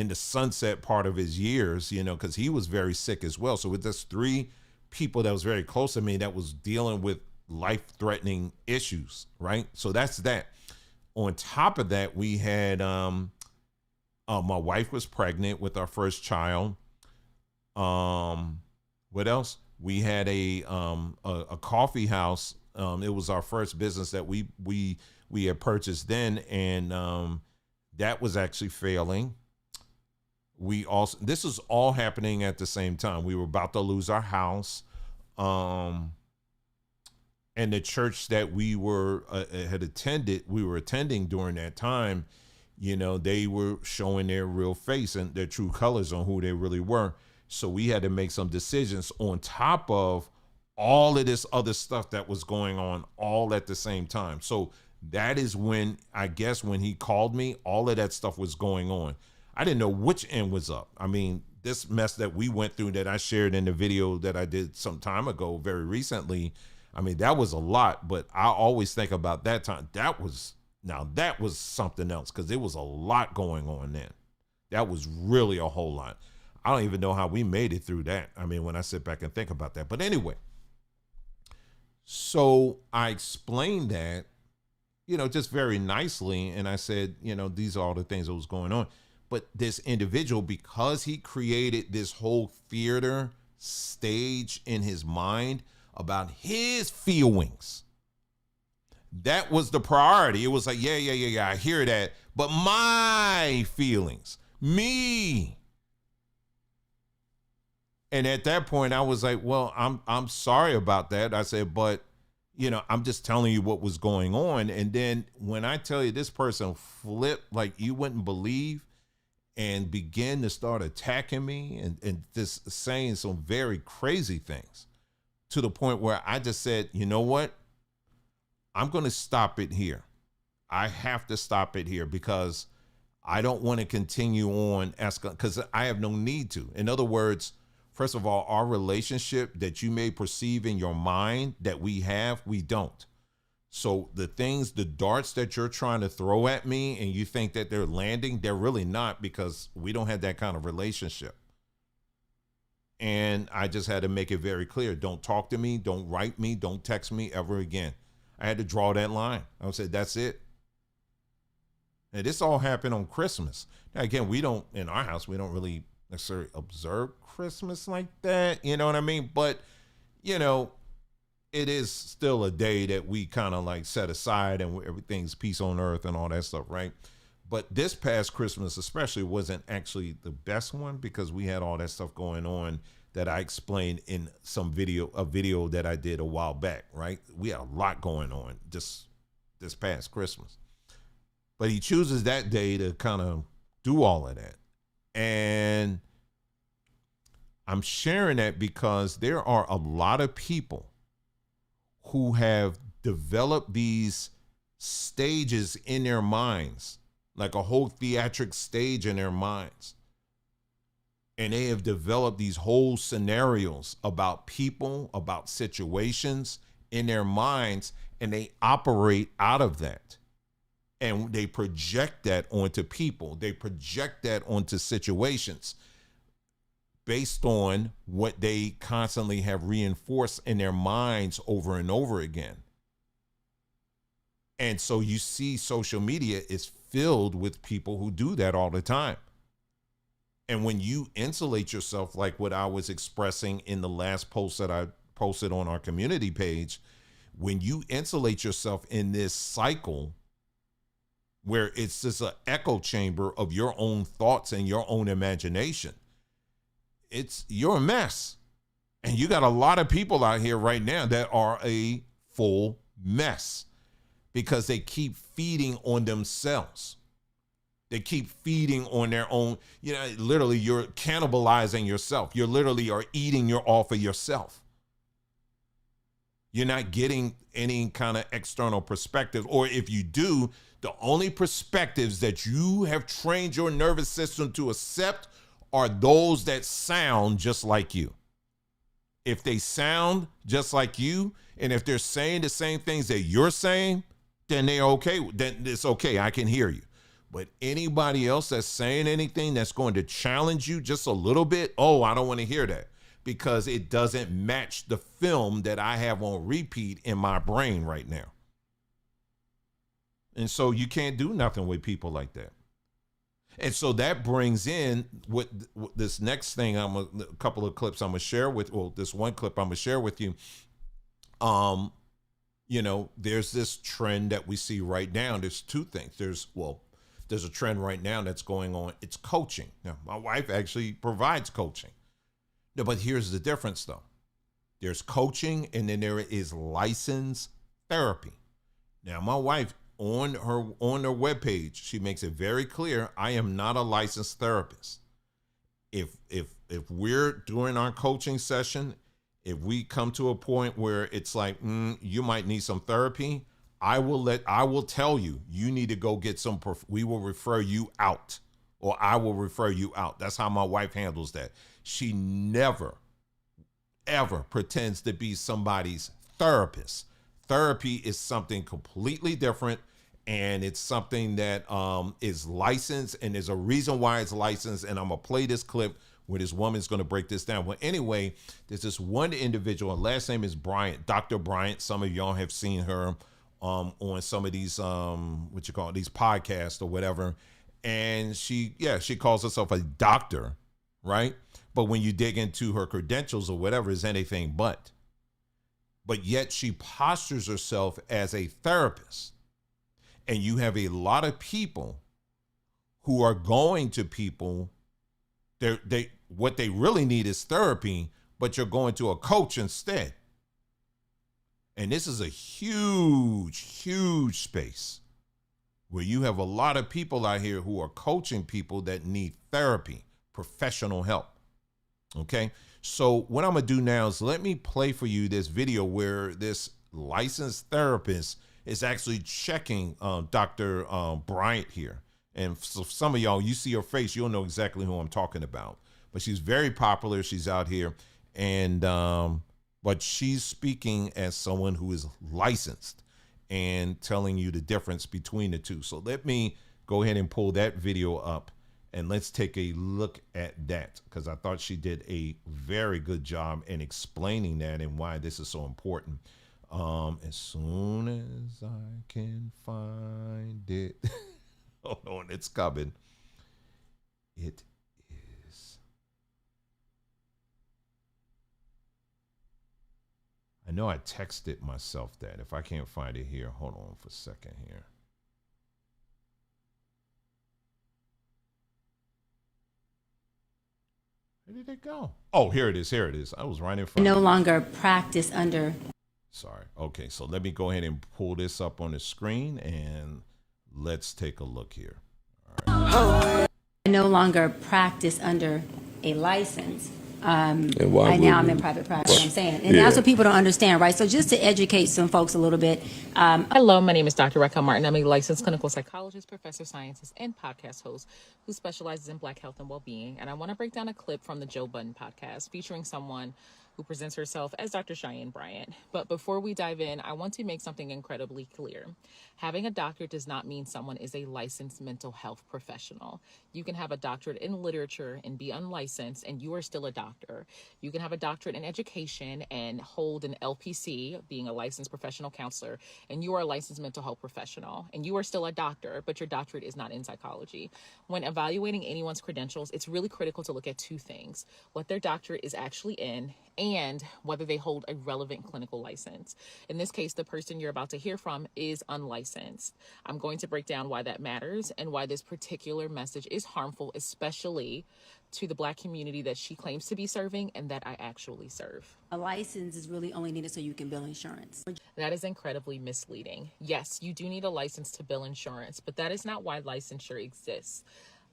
the sunset part of his years, because he was very sick as well. So with just three people that was very close to me that was dealing with life-threatening issues, right? So that's that. On top of that, we had my wife was pregnant with our first child. What else? We had a coffee house. It was our first business that we had purchased then, and that was actually failing. This was all happening at the same time. We were about to lose our house. And the church that we were attending during that time, they were showing their real face and their true colors on who they really were. So we had to make some decisions on top of all of this other stuff that was going on all at the same time. So that is when, I guess, when he called me, all of that stuff was going on. I didn't know which end was up. I mean, this mess that we went through that I shared in the video that I did some time ago, very recently, I mean, that was a lot, but I always think about that time. That was something else, because there was a lot going on then. That was really a whole lot. I don't even know how we made it through that. I mean, when I sit back and think about that. But anyway, so I explained that, just very nicely. And I said, these are all the things that was going on. But this individual, because he created this whole theater stage in his mind about his feelings, that was the priority. It was like, yeah, I hear that. But my feelings, me. And at that point, I was like, well, I'm sorry about that. I said, but, I'm just telling you what was going on. And then when I tell you, this person flipped like you wouldn't believe, and began to start attacking me and just saying some very crazy things, to the point where I just said, you know what? I'm going to stop it here. I have to stop it here, because I don't want to continue on because I have no need to. In other words, first of all, our relationship that you may perceive in your mind that we have, we don't. So the darts that you're trying to throw at me and you think that they're landing, they're really not, because we don't have that kind of relationship. And I just had to make it very clear. Don't talk to me. Don't write me. Don't text me ever again. I had to draw that line. I said, that's it. And this all happened on Christmas. Now, again, in our house, we don't really necessarily observe Christmas like that. You know what I mean? But, it is still a day that we kind of like set aside, and everything's peace on earth and all that stuff, right? But this past Christmas especially wasn't actually the best one, because we had all that stuff going on that I explained in a video that I did a while back, right? We had a lot going on just this past Christmas. But he chooses that day to kind of do all of that. And I'm sharing that because there are a lot of people who have developed these stages in their minds, like a whole theatric stage in their minds. And they have developed these whole scenarios about people, about situations in their minds, and they operate out of that. And they project that onto people. They project that onto situations based on what they constantly have reinforced in their minds over and over again. And so you see social media is filled with people who do that all the time. And when you insulate yourself, like what I was expressing in the last post that I posted on our community page, when you insulate yourself in this cycle where it's just an echo chamber of your own thoughts and your own imagination, you're a mess. And you got a lot of people out here right now that are a full mess because they keep feeding on themselves. They keep feeding on their own, literally you're cannibalizing yourself. You literally are eating off of yourself. You're not getting any kind of external perspective. Or if you do, the only perspectives that you have trained your nervous system to accept are those that sound just like you. If they sound just like you, and if they're saying the same things that you're saying, then they're okay. Then it's okay. I can hear you. But anybody else that's saying anything that's going to challenge you just a little bit, I don't want to hear that, because it doesn't match the film that I have on repeat in my brain right now. And so you can't do nothing with people like that. And so that brings in what this next thing, a couple of clips I'm going to share with, this one clip I'm going to share with you. There's this trend that we see right now. There's two things. There's a trend right now that's going on. It's coaching. Now, my wife actually provides coaching. No, but here's the difference though. There's coaching, and then there is licensed therapy. Now, my wife, on her webpage, she makes it very clear, I am not a licensed therapist. If we're doing our coaching session, If we come to a point where it's like, you might need some therapy, I will tell you, you need to go get some, we will refer you out, or I will refer you out. That's how my wife handles that. She never, ever pretends to be somebody's therapist. Therapy is something completely different, and it's something that is licensed, and there's a reason why it's licensed, and I'm going to play this clip where this woman's going to break this down. Well, anyway, there's this one individual, and last name is Bryant, Dr. Bryant. Some of y'all have seen her on some of these, these podcasts or whatever. And she calls herself a doctor, right? But when you dig into her credentials or whatever, is anything but. But yet she postures herself as a therapist. And you have a lot of people who are going to people, what they really need is therapy, but you're going to a coach instead. And this is a huge, huge space where you have a lot of people out here who are coaching people that need therapy, professional help. Okay. So what I'm going to do now is let me play for you this video where this licensed therapist is actually checking Dr. Bryant here. And so some of y'all, you see her face, you'll know exactly who I'm talking about. But she's very popular. She's out here. And but she's speaking as someone who is licensed and telling you the difference between the two. So let me go ahead and pull that video up, and let's take a look at that, because I thought she did a very good job in explaining that and why this is so important. As soon as I can find it. Hold on, it's coming. It is. I know I texted myself that. If I can't find it here, hold on for a second here. Where did it go? Oh, here it is. Here it is. I was right in front. No longer practice under. Sorry. Okay, so let me go ahead and pull this up on the screen, and let's take a look here. All right. I no longer practice under a license. And now I'm in private practice. I'm saying, and that's what people don't understand, right? So just to educate some folks a little bit. Hello, my name is Dr. Raquel Martin. I'm a licensed clinical psychologist, professor of sciences, and podcast host who specializes in Black health and well-being. And I want to break down a clip from the Joe Budden podcast featuring someone who presents herself as Dr. Cheyenne Bryant. But before we dive in, I want to make something incredibly clear. Having a doctorate does not mean someone is a licensed mental health professional. You can have a doctorate in literature and be unlicensed, and you are still a doctor. You can have a doctorate in education and hold an LPC, being a licensed professional counselor, and you are a licensed mental health professional, and you are still a doctor, but your doctorate is not in psychology. When evaluating anyone's credentials, it's really critical to look at two things: what their doctorate is actually in, and whether they hold a relevant clinical license. In this case, the person you're about to hear from is unlicensed. I'm going to break down why that matters and why this particular message is harmful, especially to the Black community that she claims to be serving and that I actually serve. A license is really only needed so you can bill insurance. That is incredibly misleading. Yes, you do need a license to bill insurance, but that is not why licensure exists.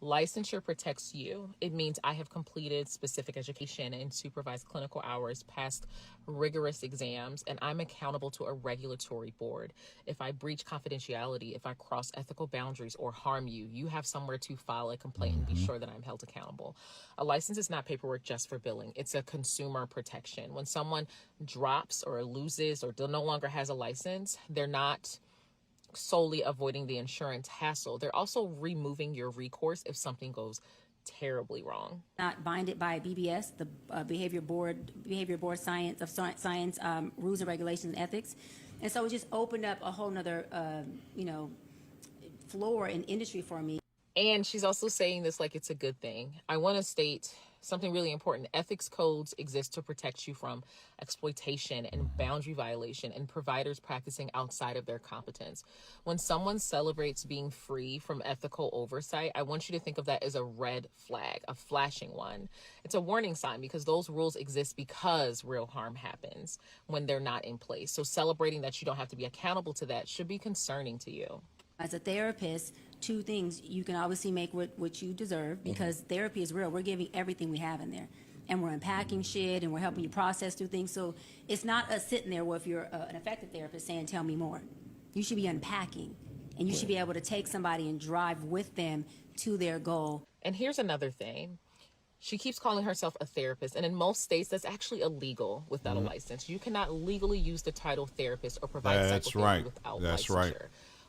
Licensure protects you. It means I have completed specific education and supervised clinical hours, passed rigorous exams, and I'm accountable to a regulatory board. If I breach confidentiality, if I cross ethical boundaries or harm you, you have somewhere to file a complaint and be sure that I'm held accountable. A license is not paperwork just for billing. It's a consumer protection. When someone drops or loses or no longer has a license, they're not solely avoiding the insurance hassle. They're also removing your recourse if something goes terribly wrong. Not binded by BBS, the Behavior Board Science rules and regulations and ethics. And so it just opened up a whole nother, floor in industry for me. And she's also saying this like it's a good thing. I want to state something really important. Ethics codes exist to protect you from exploitation and boundary violation and providers practicing outside of their competence. When someone celebrates being free from ethical oversight, I want you to think of that as a red flag, a flashing one. It's a warning sign because those rules exist because real harm happens when they're not in place. So celebrating that you don't have to be accountable to that should be concerning to you. As a therapist, two things: you can obviously make what you deserve, because therapy is real. We're giving everything we have in there. and we're unpacking shit and we're helping you process through things. So it's not us sitting there, well, if you're an effective therapist saying, tell me more. You should be unpacking, and you should be able to take somebody and drive with them to their goal. And here's another thing. She keeps calling herself a therapist, and in most states, that's actually illegal without a license. You cannot legally use the title therapist or provide psychotherapy without licensure. Right.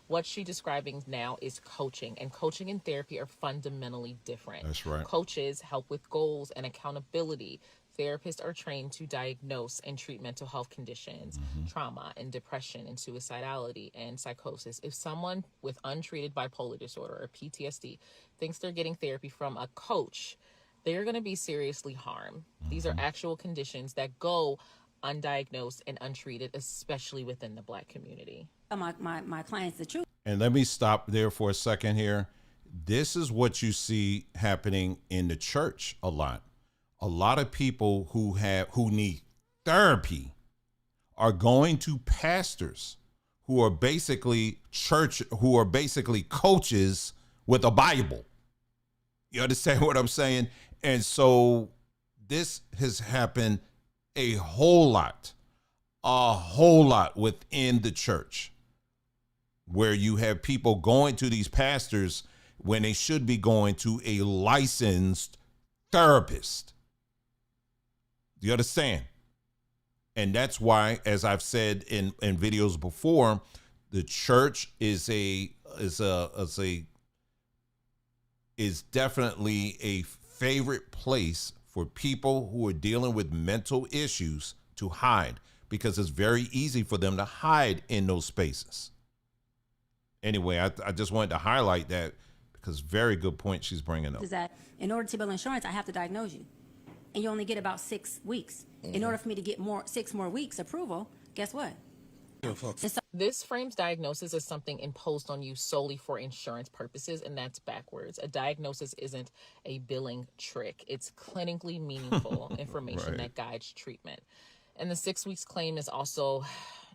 What she's describing now is coaching, and coaching and therapy are fundamentally different. That's right. Coaches help with goals and accountability. Therapists are trained to diagnose and treat mental health conditions, trauma and depression and suicidality and psychosis. If someone with untreated bipolar disorder or PTSD thinks they're getting therapy from a coach, they're going to be seriously harmed. These are actual conditions that go undiagnosed and untreated, especially within the Black community. My clients the truth. And let me stop there for a second here. This is what you see happening in the church a lot. A lot of people who need therapy are going to pastors who are basically coaches with a Bible. You understand what I'm saying? And so this has happened a whole lot within the church, where you have people going to these pastors when they should be going to a licensed therapist. Do you understand? And that's why, as I've said in videos before, the church is definitely a favorite place for people who are dealing with mental issues to hide, because it's very easy for them to hide in those spaces. Anyway, I just wanted to highlight that, because very good point she's bringing up. Is that in order to bill insurance, I have to diagnose you, and you only get about 6 weeks. In order for me to get 6 more weeks approval, guess what? This frames diagnosis as something imposed on you solely for insurance purposes, and that's backwards. A diagnosis isn't a billing trick. It's clinically meaningful information that guides treatment. And the 6 weeks claim is also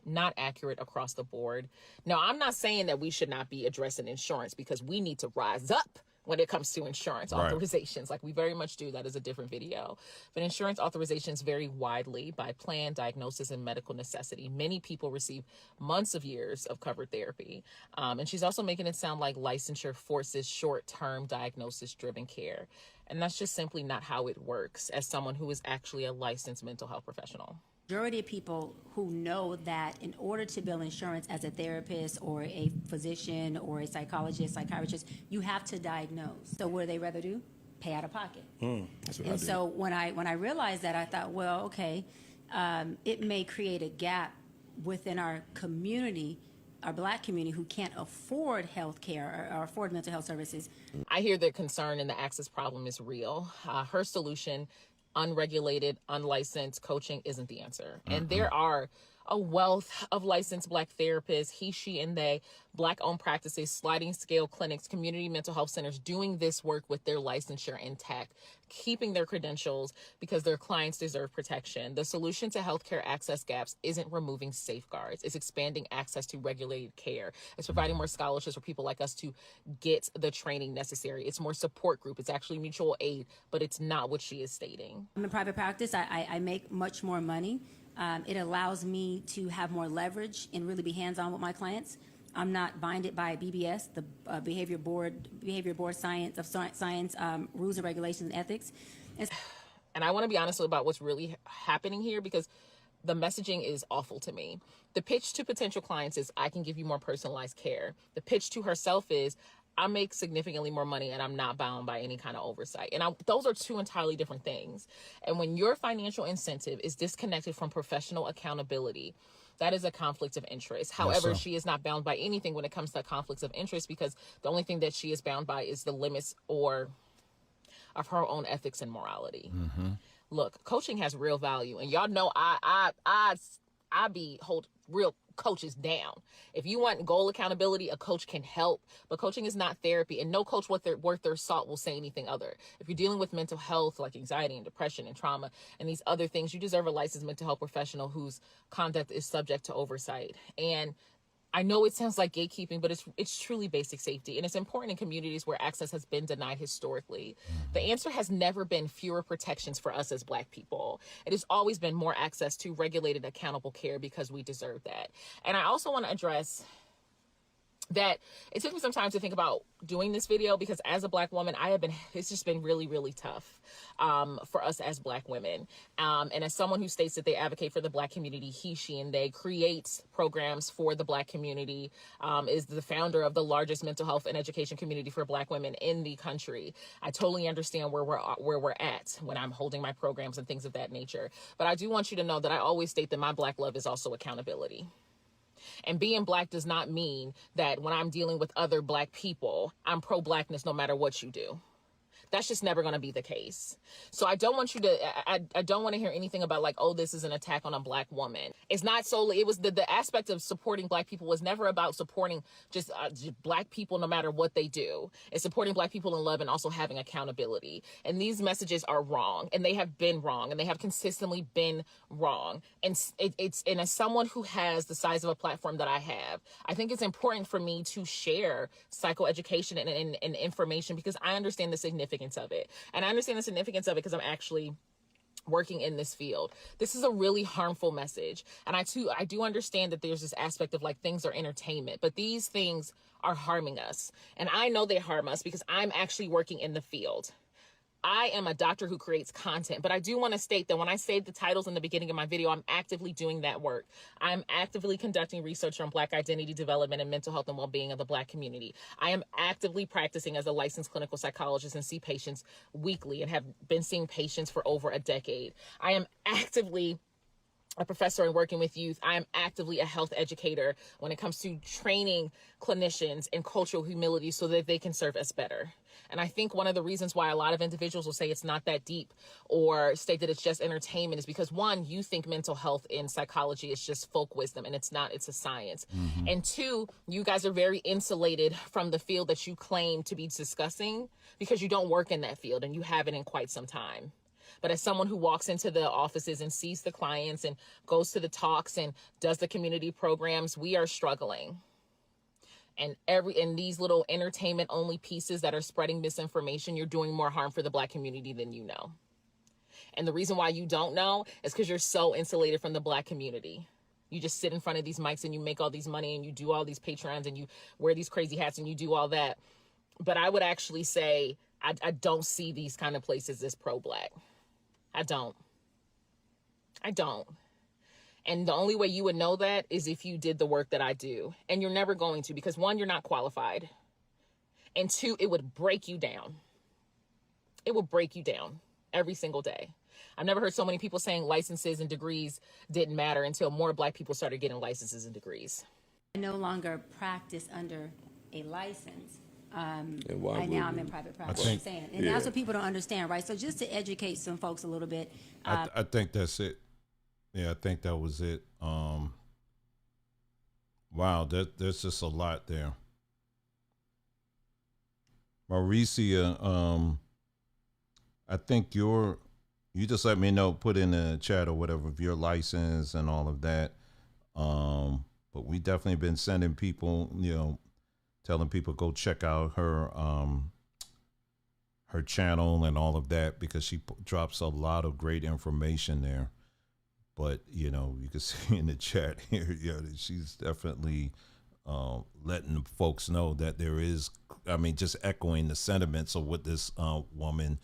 not accurate across the board. Now, I'm not saying that we should not be addressing insurance, because we need to rise up when it comes to insurance authorizations. Like, we very much do. That is a different video. But insurance authorizations vary widely by plan, diagnosis, and medical necessity. Many people receive months of years of covered therapy. And she's also making it sound like licensure forces short-term diagnosis-driven care. And that's just simply not how it works, as someone who is actually a licensed mental health professional. Majority of people who know that in order to bill insurance as a therapist or a physician or a psychologist, psychiatrist, you have to diagnose. So what do they rather do? Pay out of pocket. That's what And I do. so when I realized that, I thought, well, okay, it may create a gap within our community, our Black community, who can't afford health care or afford mental health services. I hear the concern and the access problem is real. Her solution, unregulated, unlicensed coaching, isn't the answer. And there are a wealth of licensed Black therapists, he, she, and they, Black-owned practices, sliding scale clinics, community mental health centers doing this work with their licensure intact, keeping their credentials, because their clients deserve protection. The solution to healthcare access gaps isn't removing safeguards. It's expanding access to regulated care. It's providing more scholarships for people like us to get the training necessary. It's more support group. It's actually mutual aid, but it's not what she is stating. I'm in private practice. I make much more money. It allows me to have more leverage and really be hands-on with my clients. I'm not binded by BBS, the Behavior Board Science rules and regulations and ethics. And I want to be honest about what's really happening here, because the messaging is awful to me. The pitch to potential clients is, I can give you more personalized care. The pitch to herself is, I make significantly more money and I'm not bound by any kind of oversight. And those are two entirely different things. And when your financial incentive is disconnected from professional accountability, that is a conflict of interest. However, she is not bound by anything when it comes to conflicts of interest, because the only thing that she is bound by is the limits of her own ethics and morality. Look, coaching has real value, and y'all know I hold real coaches down. If you want goal accountability, a coach can help, but coaching is not therapy, and no coach worth their salt will say anything other. If you're dealing with mental health, like anxiety and depression and trauma and these other things, you deserve a licensed mental health professional whose conduct is subject to oversight. And I know it sounds like gatekeeping, but it's truly basic safety. And it's important in communities where access has been denied historically. The answer has never been fewer protections for us as Black people. It has always been more access to regulated, accountable care because we deserve that. And I also want to address that it took me some time to think about doing this video because as a Black woman, it's just been really, really tough for us as Black women. And as someone who states that they advocate for the Black community, he, she, and they creates programs for the Black community, is the founder of the largest mental health and education community for Black women in the country. I totally understand where we're at when I'm holding my programs and things of that nature. But I do want you to know that I always state that my Black love is also accountability. And being Black does not mean that when I'm dealing with other Black people, I'm pro-Blackness no matter what you do. That's just never going to be the case. So I don't want you to, I don't want to hear anything about like, oh, this is an attack on a Black woman. It's not solely, it was the aspect of supporting Black people was never about supporting just Black people no matter what they do. It's supporting Black people in love and also having accountability. And these messages are wrong, and they have been wrong, and they have consistently been wrong. And and as someone who has the size of a platform that I have, I think it's important for me to share psychoeducation and information because I understand the significance of it. And I understand the significance of it because I'm actually working in this field. This is a really harmful message. And I do understand that there's this aspect of like things are entertainment, but these things are harming us. And I know they harm us because I'm actually working in the field. I am a doctor who creates content, but I do want to state that when I say the titles in the beginning of my video, I'm actively doing that work. I'm actively conducting research on Black identity development and mental health and well-being of the Black community. I am actively practicing as a licensed clinical psychologist and see patients weekly and have been seeing patients for over a decade. I am actively a professor and working with youth. I am actively a health educator when it comes to training clinicians in cultural humility so that they can serve us better. And I think one of the reasons why a lot of individuals will say it's not that deep or state that it's just entertainment is because one, you think mental health in psychology is just folk wisdom, and it's not, it's a science. Mm-hmm. And two, you guys are very insulated from the field that you claim to be discussing because you don't work in that field and you haven't in quite some time. But as someone who walks into the offices and sees the clients and goes to the talks and does the community programs, we are struggling. And these little entertainment only pieces that are spreading misinformation, you're doing more harm for the Black community than you know. And the reason why you don't know is because you're so insulated from the Black community. You just sit in front of these mics and you make all these money and you do all these Patreons and you wear these crazy hats and you do all that. But I would actually say I don't see these kind of places as pro-Black. I don't. And the only way you would know that is if you did the work that I do. And you're never going to, because one, you're not qualified. And two, it would break you down. It will break you down every single day. I've never heard so many people saying licenses and degrees didn't matter until more Black people started getting licenses and degrees. I no longer practice under a license. I'm in private practice. That's what people don't understand, right? So just to educate some folks a little bit. I think that's it. Yeah, I think that was it. Wow, there's just a lot there. Mauricia, I think you just let me know, put in the chat or whatever of your license and all of that. But we definitely been sending people, telling people go check out her channel and all of that because she drops a lot of great information there. But you can see in the chat here, that she's definitely letting folks know that there is, just echoing the sentiments of what this woman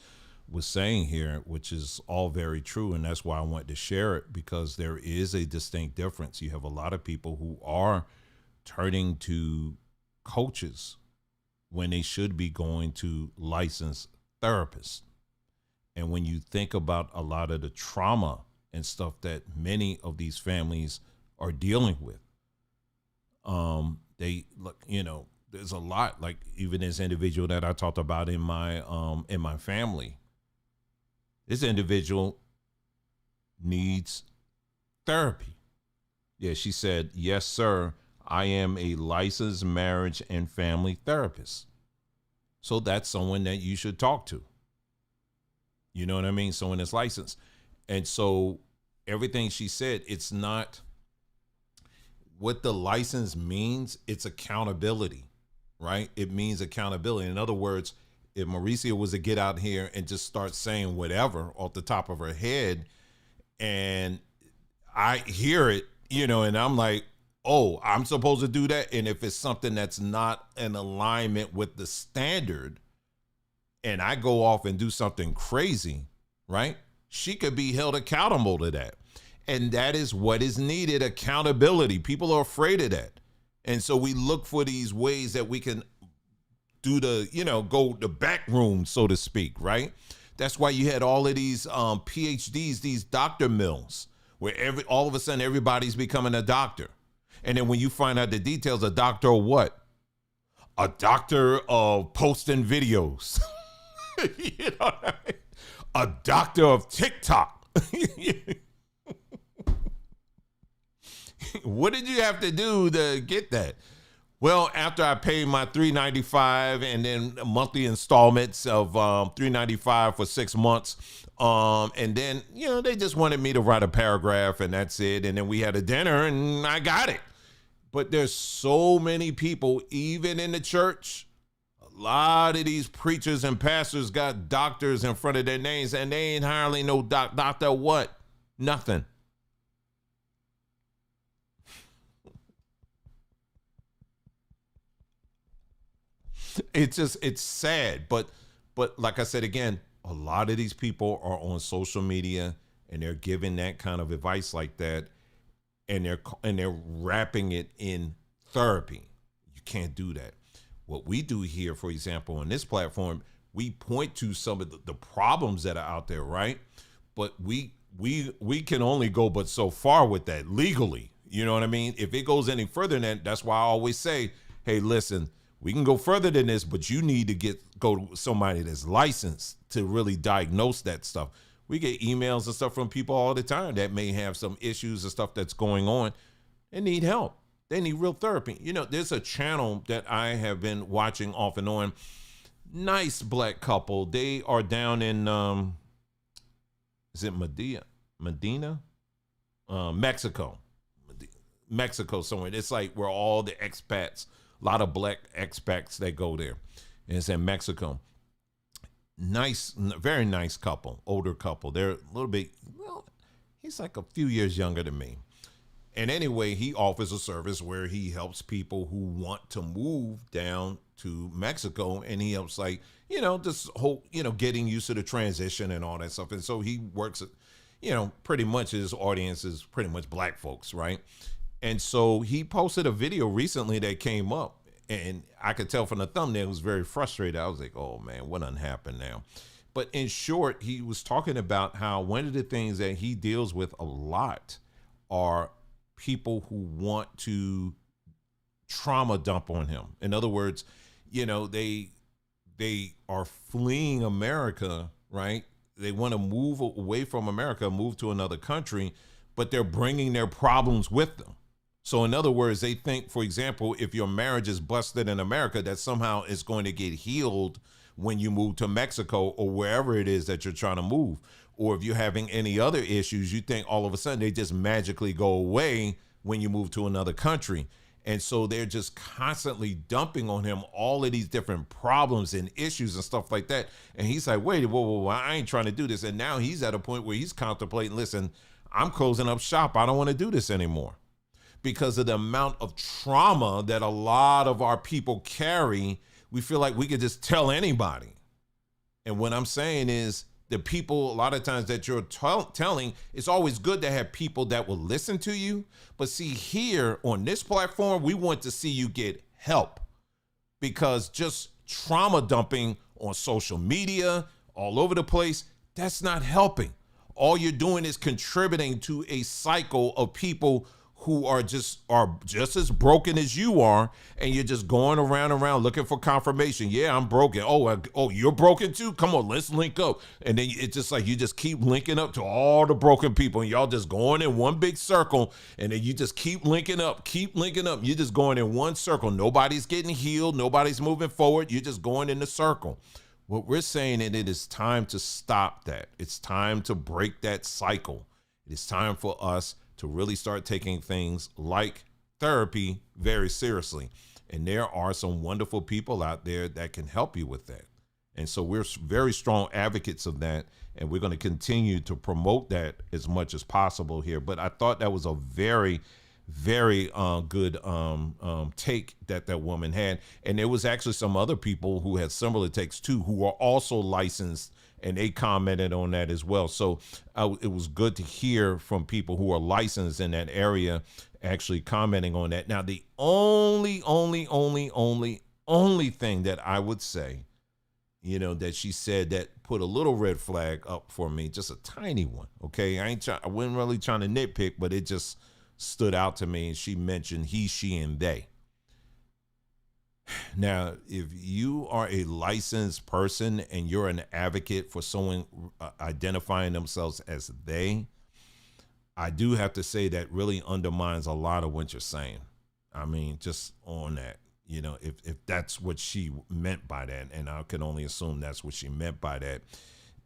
was saying here, which is all very true. And that's why I wanted to share it, because there is a distinct difference. You have a lot of people who are turning to coaches when they should be going to licensed therapists. And when you think about a lot of the trauma and stuff that many of these families are dealing with, they look, there's a lot, like even this individual that I talked about in my family, this individual needs therapy. Yeah, she said, yes, sir, I am a licensed marriage and family therapist. So that's someone that you should talk to. You know what I mean? Someone that's licensed. And so everything she said, it's not, what the license means, it's accountability, right? It means accountability. In other words, if Mauricia was to get out here and just start saying whatever off the top of her head, and I hear it, and I'm like, oh, I'm supposed to do that. And if it's something that's not in alignment with the standard, and I go off and do something crazy, right? She could be held accountable to that. And that is what is needed, accountability. People are afraid of that. And so we look for these ways that we can do go the back room, so to speak, right? That's why you had all of these PhDs, these doctor mills, where all of a sudden everybody's becoming a doctor. And then when you find out the details, a doctor of what? A doctor of posting videos. You know what I mean? A doctor of TikTok. What did you have to do to get that? Well, after I paid my $395 and then monthly installments of $395 for 6 months, and then they just wanted me to write a paragraph and that's it. And then we had a dinner and I got it. But there's so many people, even in the church. A lot of these preachers and pastors got doctors in front of their names, and they ain't hardly no doctor what? Nothing. It's sad, but like I said again, a lot of these people are on social media and they're giving that kind of advice like that, and they're wrapping it in therapy. You can't do that. What we do here, for example, on this platform, we point to some of the problems that are out there, right? But we can only go but so far with that legally. You know what I mean? If it goes any further than that, that's why I always say, hey, listen, we can go further than this, but you need to go to somebody that's licensed to really diagnose that stuff. We get emails and stuff from people all the time that may have some issues and stuff that's going on and need help. They need real therapy. There's a channel that I have been watching off and on. Nice black couple. They are down in, is it Medina? Mexico. Mexico somewhere. It's like where all the expats, a lot of black expats that go there. And it's in Mexico. Nice, very nice couple, older couple. They're a little bit, he's like a few years younger than me. And anyway, he offers a service where he helps people who want to move down to Mexico, and he helps this whole, getting used to the transition and all that stuff. And so he works, pretty much his audience is pretty much black folks, right? And so he posted a video recently that came up, and I could tell from the thumbnail he was very frustrated. I was like, oh man, what done happened now? But in short, he was talking about how one of the things that he deals with a lot are people who want to trauma dump on him. In other words, they are fleeing America, right? They want to move away from America, move to another country, but they're bringing their problems with them. So in other words, they think, for example, if your marriage is busted in America, that somehow it's going to get healed when you move to Mexico or wherever it is that you're trying to move. Or if you're having any other issues, you think all of a sudden they just magically go away when you move to another country. And so they're just constantly dumping on him all of these different problems and issues and stuff like that. And he's like, wait, whoa, I ain't trying to do this. And now he's at a point where he's contemplating, listen, I'm closing up shop. I don't want to do this anymore, because of the amount of trauma that a lot of our people carry. We feel like we could just tell anybody. And what I'm saying is, the people, a lot of times that you're telling, it's always good to have people that will listen to you. But see, here on this platform, we want to see you get help, because just trauma dumping on social media, all over the place, that's not helping. All you're doing is contributing to a cycle of people who are just as broken as you are, and you're just going around looking for confirmation. Yeah, I'm broken. Oh, you're broken too? Come on, let's link up. And then it's just like you just keep linking up to all the broken people, and y'all just going in one big circle, and then you just keep linking up. You're just going in one circle. Nobody's getting healed. Nobody's moving forward. You're just going in the circle. What we're saying is it is time to stop that. It's time to break that cycle. It is time for us to really start taking things like therapy very seriously. And there are some wonderful people out there that can help you with that. And so we're very strong advocates of that. And we're going to continue to promote that as much as possible here. But I thought that was a very, very good take that woman had. And there was actually some other people who had similar takes too, who are also licensed, and they commented on that as well. So it was good to hear from people who are licensed in that area actually commenting on that. Now, the only thing that I would say, you know, that she said that put a little red flag up for me, just a tiny one. Okay. I wasn't really trying to nitpick, but it just stood out to me. And she mentioned he, she, and they. Now, if you are a licensed person and you're an advocate for someone identifying themselves as they, I do have to say that really undermines a lot of what you're saying. I mean, just on that, you know, if that's what she meant by that, and I can only assume that's what she meant by that,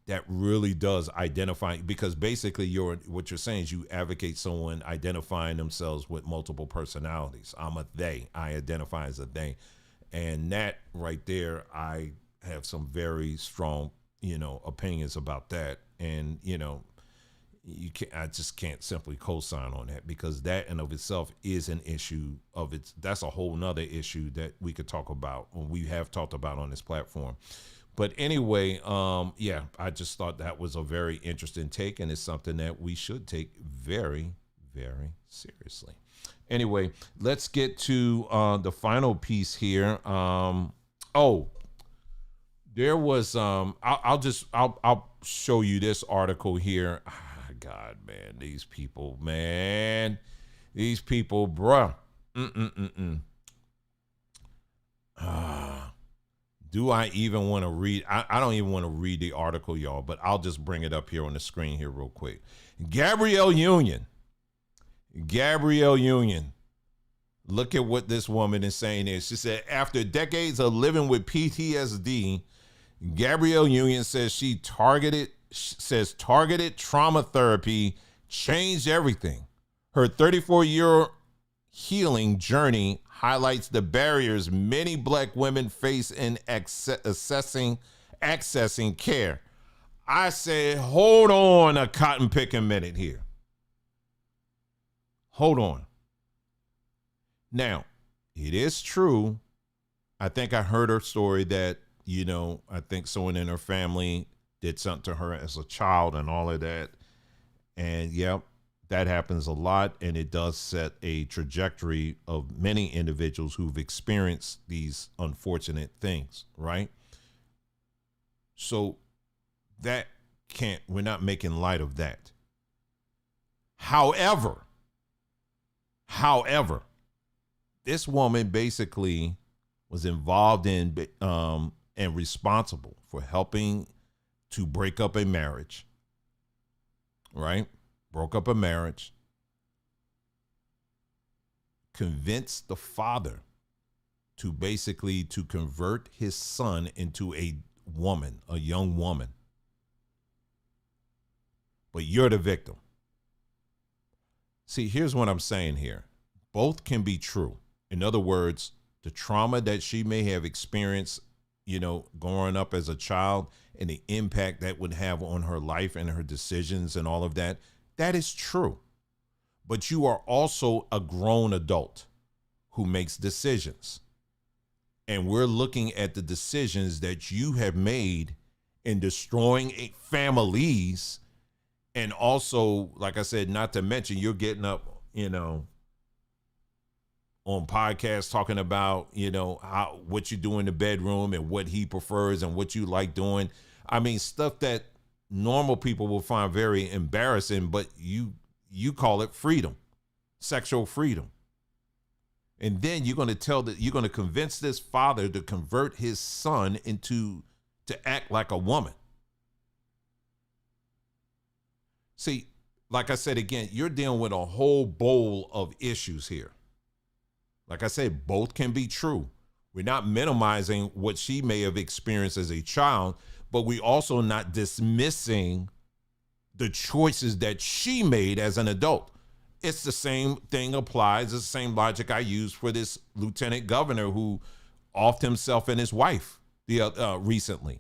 that really does identify, because basically what you're saying is you advocate someone identifying themselves with multiple personalities. I'm a they. I identify as a they. And that right there, I have some very strong, you know, opinions about that. And, you know, I just can't simply co-sign on that, because that in of itself is an issue of its. That's a whole nother issue that we could talk about, or we have talked about on this platform. But anyway, yeah, I just thought that was a very interesting take, and it's something that we should take very, very seriously. Anyway, let's get to the final piece here. There was I'll show you this article here. God, man, these people, bruh. Do I even want to read? I don't even want to read the article, y'all, but I'll just bring it up here on the screen here real quick. Gabrielle Union. Look at what this woman is saying here. She said, after decades of living with PTSD, Gabrielle Union says targeted trauma therapy changed everything. Her 34-year healing journey highlights the barriers many Black women face in accessing care. I said, hold on a cotton picking minute here. Hold on. Now, it is true. I think I heard her story that, you know, I think someone in her family did something to her as a child and all of that. And yep, that happens a lot. And it does set a trajectory of many individuals who've experienced these unfortunate things, right? So we're not making light of that. However, this woman basically was involved in and responsible for helping to break up a marriage, right? Broke up a marriage, convinced the father to basically to convert his son into a young woman. But you're the victim. See, here's what I'm saying here. Both can be true. In other words, the trauma that she may have experienced, you know, growing up as a child, and the impact that would have on her life and her decisions and all of that, that is true. But you are also a grown adult who makes decisions. And we're looking at the decisions that you have made in destroying families. And also, like I said, not to mention, you're getting up, you know, on podcasts talking about, you know, what you do in the bedroom and what he prefers and what you like doing. I mean, stuff that normal people will find very embarrassing, but you call it freedom, sexual freedom. And then you're going to convince this father to convert his son to act like a woman. See, like I said, again, you're dealing with a whole bowl of issues here. Like I said, both can be true. We're not minimizing what she may have experienced as a child, but we also not dismissing the choices that she made as an adult. It's the same thing applies. It's the same logic I use for this lieutenant governor who offed himself and his wife recently.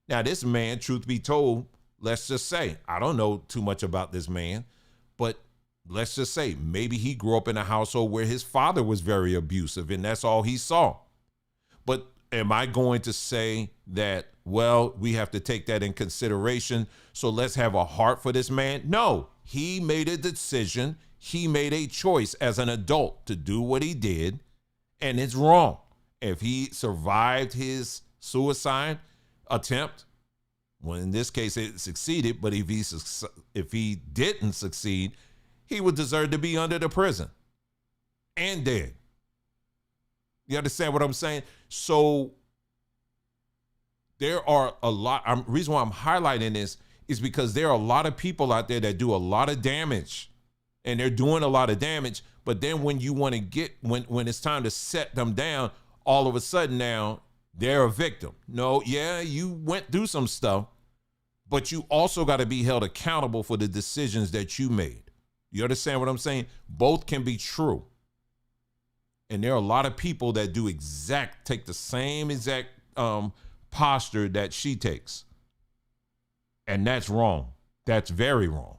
Now, this man, truth be told, let's just say, I don't know too much about this man, but let's just say maybe he grew up in a household where his father was very abusive and that's all he saw. But am I going to say that, well, we have to take that in consideration, so let's have a heart for this man? No, he made a decision. He made a choice as an adult to do what he did, and it's wrong. If he survived his suicide attempt, well, in this case, it succeeded, but if he didn't succeed, he would deserve to be under the prison and dead. You understand what I'm saying? So there are a lot. Reason why I'm highlighting this is because there are a lot of people out there that do a lot of damage, and they're doing a lot of damage. But then when you want to when it's time to set them down, all of a sudden now they're a victim. No, yeah, you went through some stuff, but you also got to be held accountable for the decisions that you made. You understand what I'm saying? Both can be true. And there are a lot of people that take the same exact posture that she takes. And that's wrong. That's very wrong.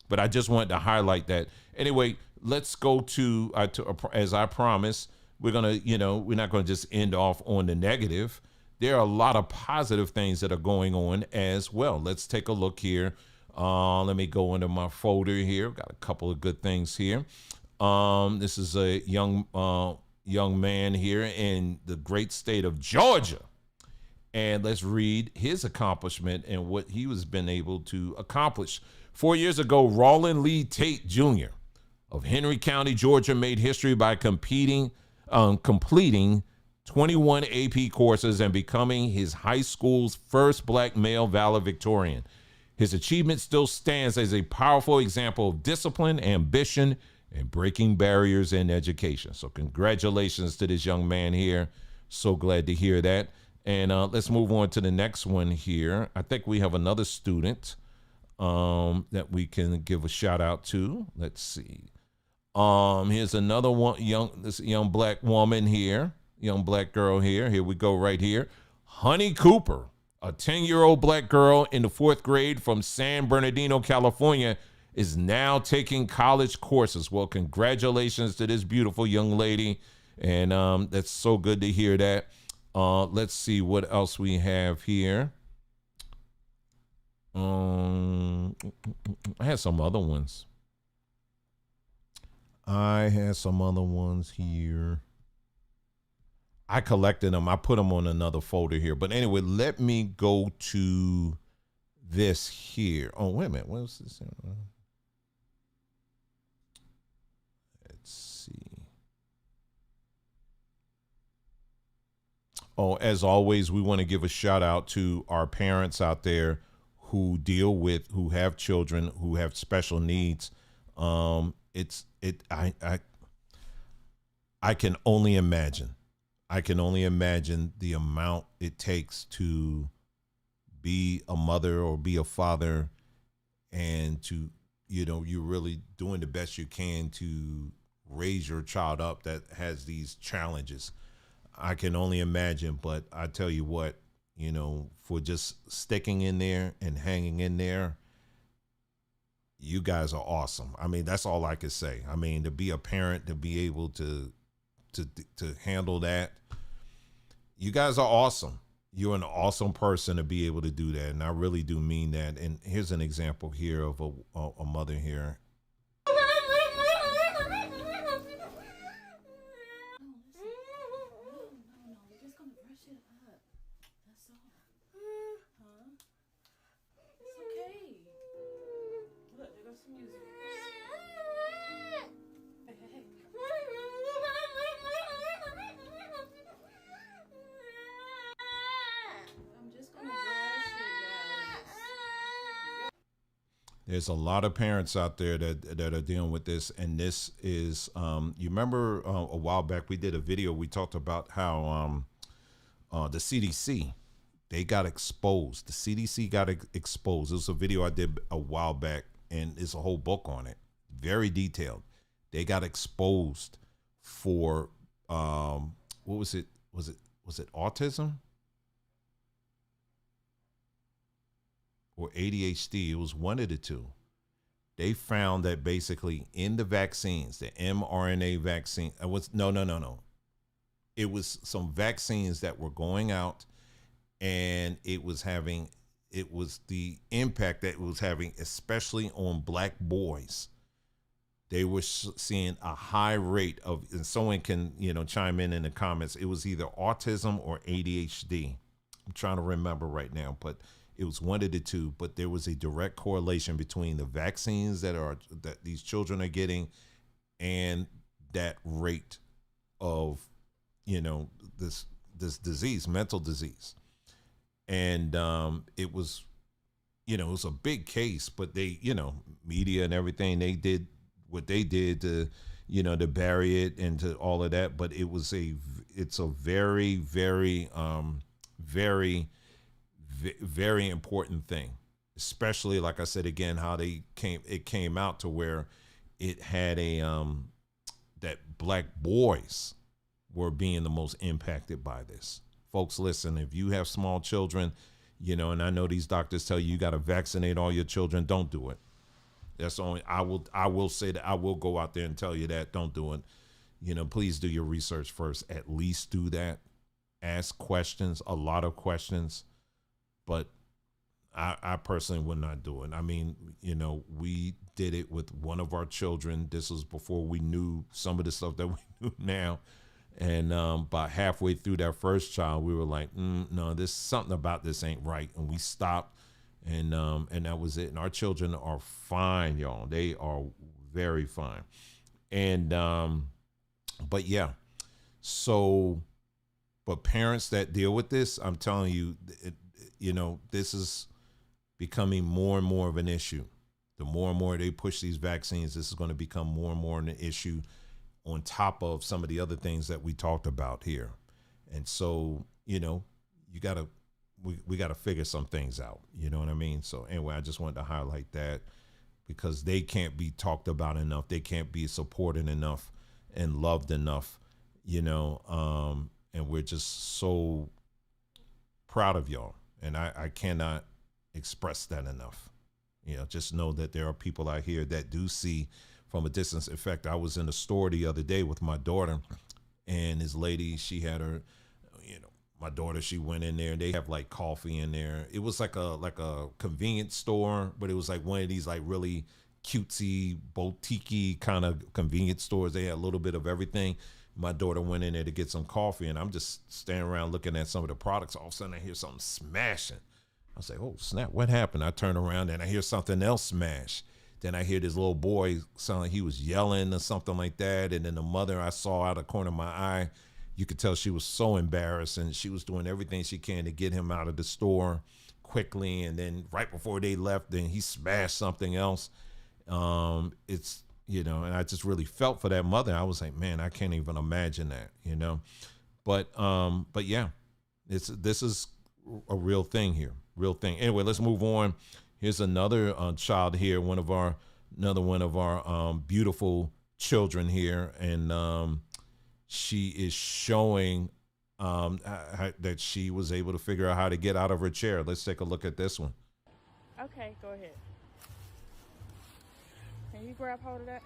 But I just wanted to highlight that. Anyway, let's go to as I promised, we're not going to just end off on the negative. There are a lot of positive things that are going on as well. Let's take a look here. Let me go into my folder here. Got a couple of good things here. This is a young man here in the great state of Georgia. And let's read his accomplishment and what he has been able to accomplish. 4 years ago, Roland Lee Tate Jr. of Henry County, Georgia, made history by completing 21 AP courses and becoming his high school's first black male valedictorian. His achievement still stands as a powerful example of discipline, ambition, and breaking barriers in education. So congratulations to this young man here. So glad to hear that. And let's move on to the next one here. I think we have another student that we can give a shout out to. Let's see. Here's another one, this young black woman here, young black girl here. Here we go right here. Honey Cooper, a 10-year-old black girl in the 4th grade from San Bernardino, California, is now taking college courses. Well, congratulations to this beautiful young lady. And that's so good to hear that. Let's see what else we have here. I had some other ones. Here. I collected them. I put them on another folder here. But anyway, let me go to this here. Oh, wait a minute. What was this? Let's see. Oh, as always, we want to give a shout out to our parents out there who have children who have special needs. I can only imagine. I can only imagine the amount it takes to be a mother or be a father, and to, you're really doing the best you can to raise your child up that has these challenges. I can only imagine, but I tell you what, for just sticking in there and hanging in there, you guys are awesome. I mean, that's all I could say. I mean, to be a parent, to be able to handle that, you guys are awesome. You're an awesome person to be able to do that, and I really do mean that. And here's an example here of a mother here. There's a lot of parents out there that are dealing with this, and this is, you remember a while back we did a video, we talked about how the CDC, they got exposed. The CDC got exposed. It was a video I did a while back, and there's a whole book on it. very detailed. They got exposed for what was it? Was it autism or ADHD? It was one of the two. They found that basically in the vaccines, the mRNA vaccine, it was no. It was some vaccines that were going out, and it was the impact that it was having, especially on black boys. They were seeing a high rate of, and someone can, chime in the comments. It was either autism or ADHD. I'm trying to remember right now, but it was one of the two. But there was a direct correlation between the vaccines that these children are getting and that rate of, this disease, mental disease. And it was, it was a big case, but they, media and everything, they did what they did to, to bury it and to all of that. But it's a very, very, very important thing, especially, like I said, again, how it came out to where it had that black boys were being the most impacted by this. Folks, listen, if you have small children, and I know these doctors tell you got to vaccinate all your children, don't do it. That's only, I will say that I will go out there and tell you that don't do it. Please do your research first. At least do that. Ask questions, a lot of questions, but I personally would not do it. I mean, we did it with one of our children. This was before we knew some of the stuff that we knew now. And about halfway through that first child, we were like, no, there's something about this ain't right. And we stopped, and that was it. And our children are fine, y'all. They are very fine. And, but yeah, so, but parents that deal with this, I'm telling you, this is becoming more and more of an issue. The more and more they push these vaccines, this is going to become more and more an issue, on top of some of the other things that we talked about here. And so, we got to figure some things out. You know what I mean? So anyway, I just wanted to highlight that because they can't be talked about enough. They can't be supported enough and loved enough, and we're just so proud of y'all. And I cannot express that enough. Just know that there are people out here that do see from a distance. In fact, I was in a store the other day with my daughter, and this lady, she had her, my daughter, she went in there, and they have like coffee in there. It was like a convenience store, but it was like one of these like really cutesy, boutique kind of convenience stores. They had a little bit of everything. My daughter went in there to get some coffee, and I'm just standing around looking at some of the products. All of a sudden, I hear something smashing. I was like, oh, snap, what happened? I turn around, and I hear something else smash. Then I hear this little boy sound like he was yelling or something like that. And then the mother I saw out of the corner of my eye, you could tell she was so embarrassed, and she was doing everything she can to get him out of the store quickly. And then right before they left, then he smashed something else. It's, and I just really felt for that mother. I was like, man, I can't even imagine that, but yeah, this is a real thing here, real thing. Anyway, let's move on. Here's another child here, another one of our beautiful children here, and she is showing that she was able to figure out how to get out of her chair. Let's take a look at this one. Okay, go ahead. Can you grab hold of that?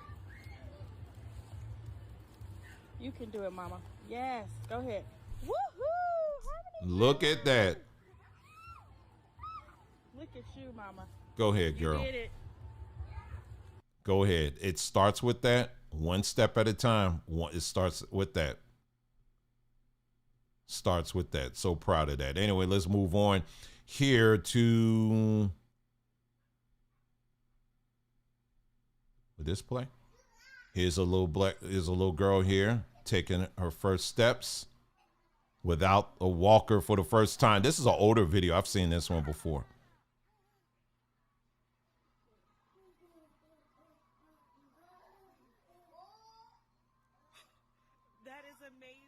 You can do it, Mama. Yes, go ahead. Woohoo! Look at that. Look at you, Mama. Go ahead, girl. You did it. Go ahead. It starts with that, one step at a time. It starts with that. Starts with that. So proud of that. Anyway, let's move on here to. Would this play? Here's a little girl here taking her first steps without a walker for the first time. This is an older video. I've seen this one before. That is amazing.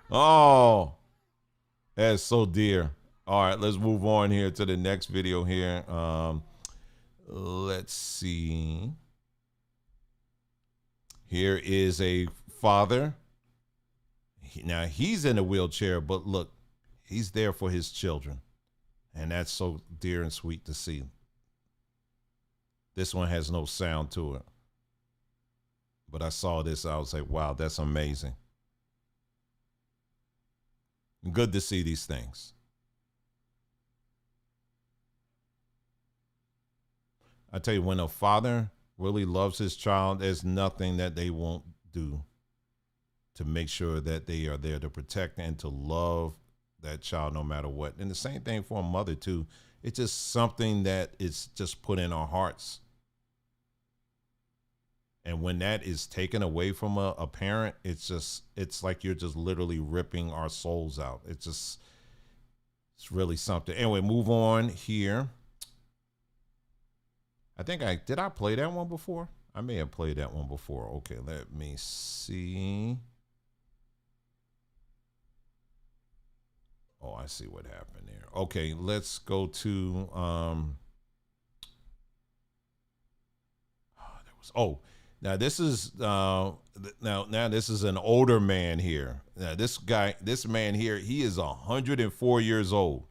Oh, That's so dear. All right, let's move on here to the next video here. Let's see. Here is a father. Now he's in a wheelchair, but look, he's there for his children. And that's so dear and sweet to see. This one has no sound to it. But I saw this, I was like, wow, that's amazing. Good to see these things. I tell you, when a father really loves his child, there's nothing that they won't do to make sure that they are there to protect and to love that child no matter what. And the same thing for a mother too. It's just something that is just put in our hearts. And when that is taken away from a parent, it's like you're just literally ripping our souls out. It's really something. Anyway, move on here. Did I play that one before? I may have played that one before. Okay, let me see. Oh, I see what happened there. Okay, let's go to now this is now this is an older man here. Now this man here, he is 104 years old.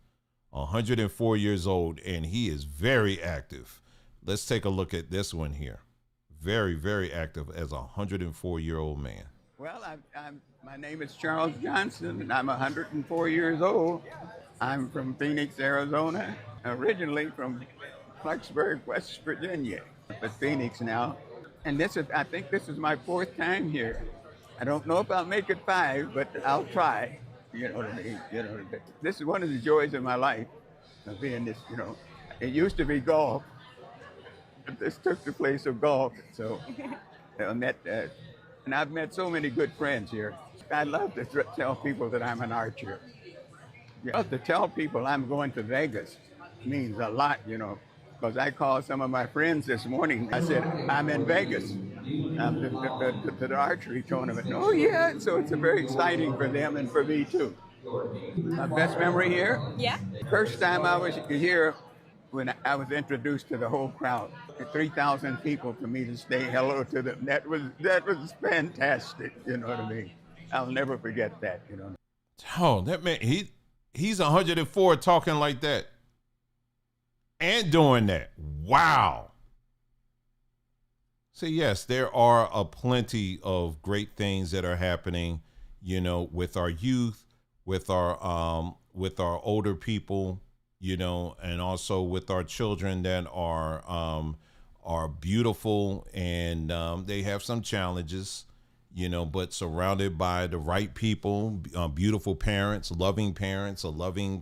104 years old, and he is very active. Let's take a look at this one here. Very, very active as a 104-year-old man. Well, my name is Charles Johnson, and I'm 104 years old. I'm from Phoenix, Arizona, originally from Clarksburg, West Virginia, but Phoenix now. And I think this is my 4th time here. I don't know if I'll make it 5, but I'll try. You know what I mean? This is one of the joys of my life, of being this. It used to be golf. This took the place of golf. So and I've met so many good friends here. I love to tell people that I'm an archer. To tell people I'm going to Vegas means a lot, because I called some of my friends this morning. I said, I'm in Vegas. I'm to the archery tournament. Oh, yeah. So it's very exciting for them and for me, too. My best memory here? Yeah. First time I was here, when I was introduced to the whole crowd, 3,000 people for me to say hello to them. That was fantastic. You know what I mean? I'll never forget that. Oh, that man, he's 104 talking like that and doing that. Wow. So yes, there are a plenty of great things that are happening, with our youth, with our older people, and also with our children that are beautiful, and they have some challenges, but surrounded by the right people, beautiful parents, a loving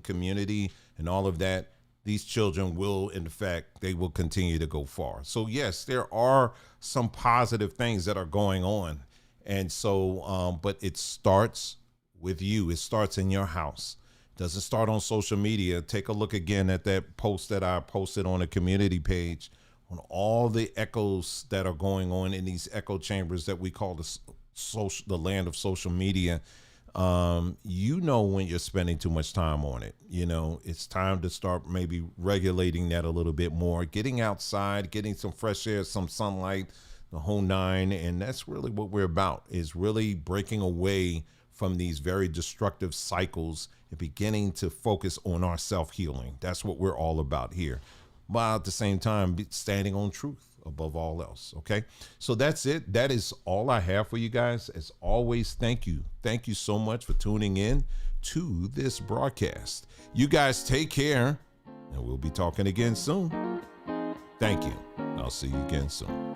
community, and all of that. These children will, in fact, they will continue to go far. So yes, there are some positive things that are going on. And so, but it starts with you. It starts in your house. Doesn't start on social media. Take a look again at that post that I posted on a community page on all the echoes that are going on in these echo chambers that we call the land of social media. When you're spending too much time on it. It's time to start maybe regulating that a little bit more, getting outside, getting some fresh air, some sunlight, the whole nine. And that's really what we're about, is really breaking away from these very destructive cycles and beginning to focus on our self-healing. That's what we're all about here. But at the same time, standing on truth above all else. Okay. So that's it. That is all I have for you guys. As always, thank you. Thank you so much for tuning in to this broadcast. You guys take care, and we'll be talking again soon. Thank you. I'll see you again soon.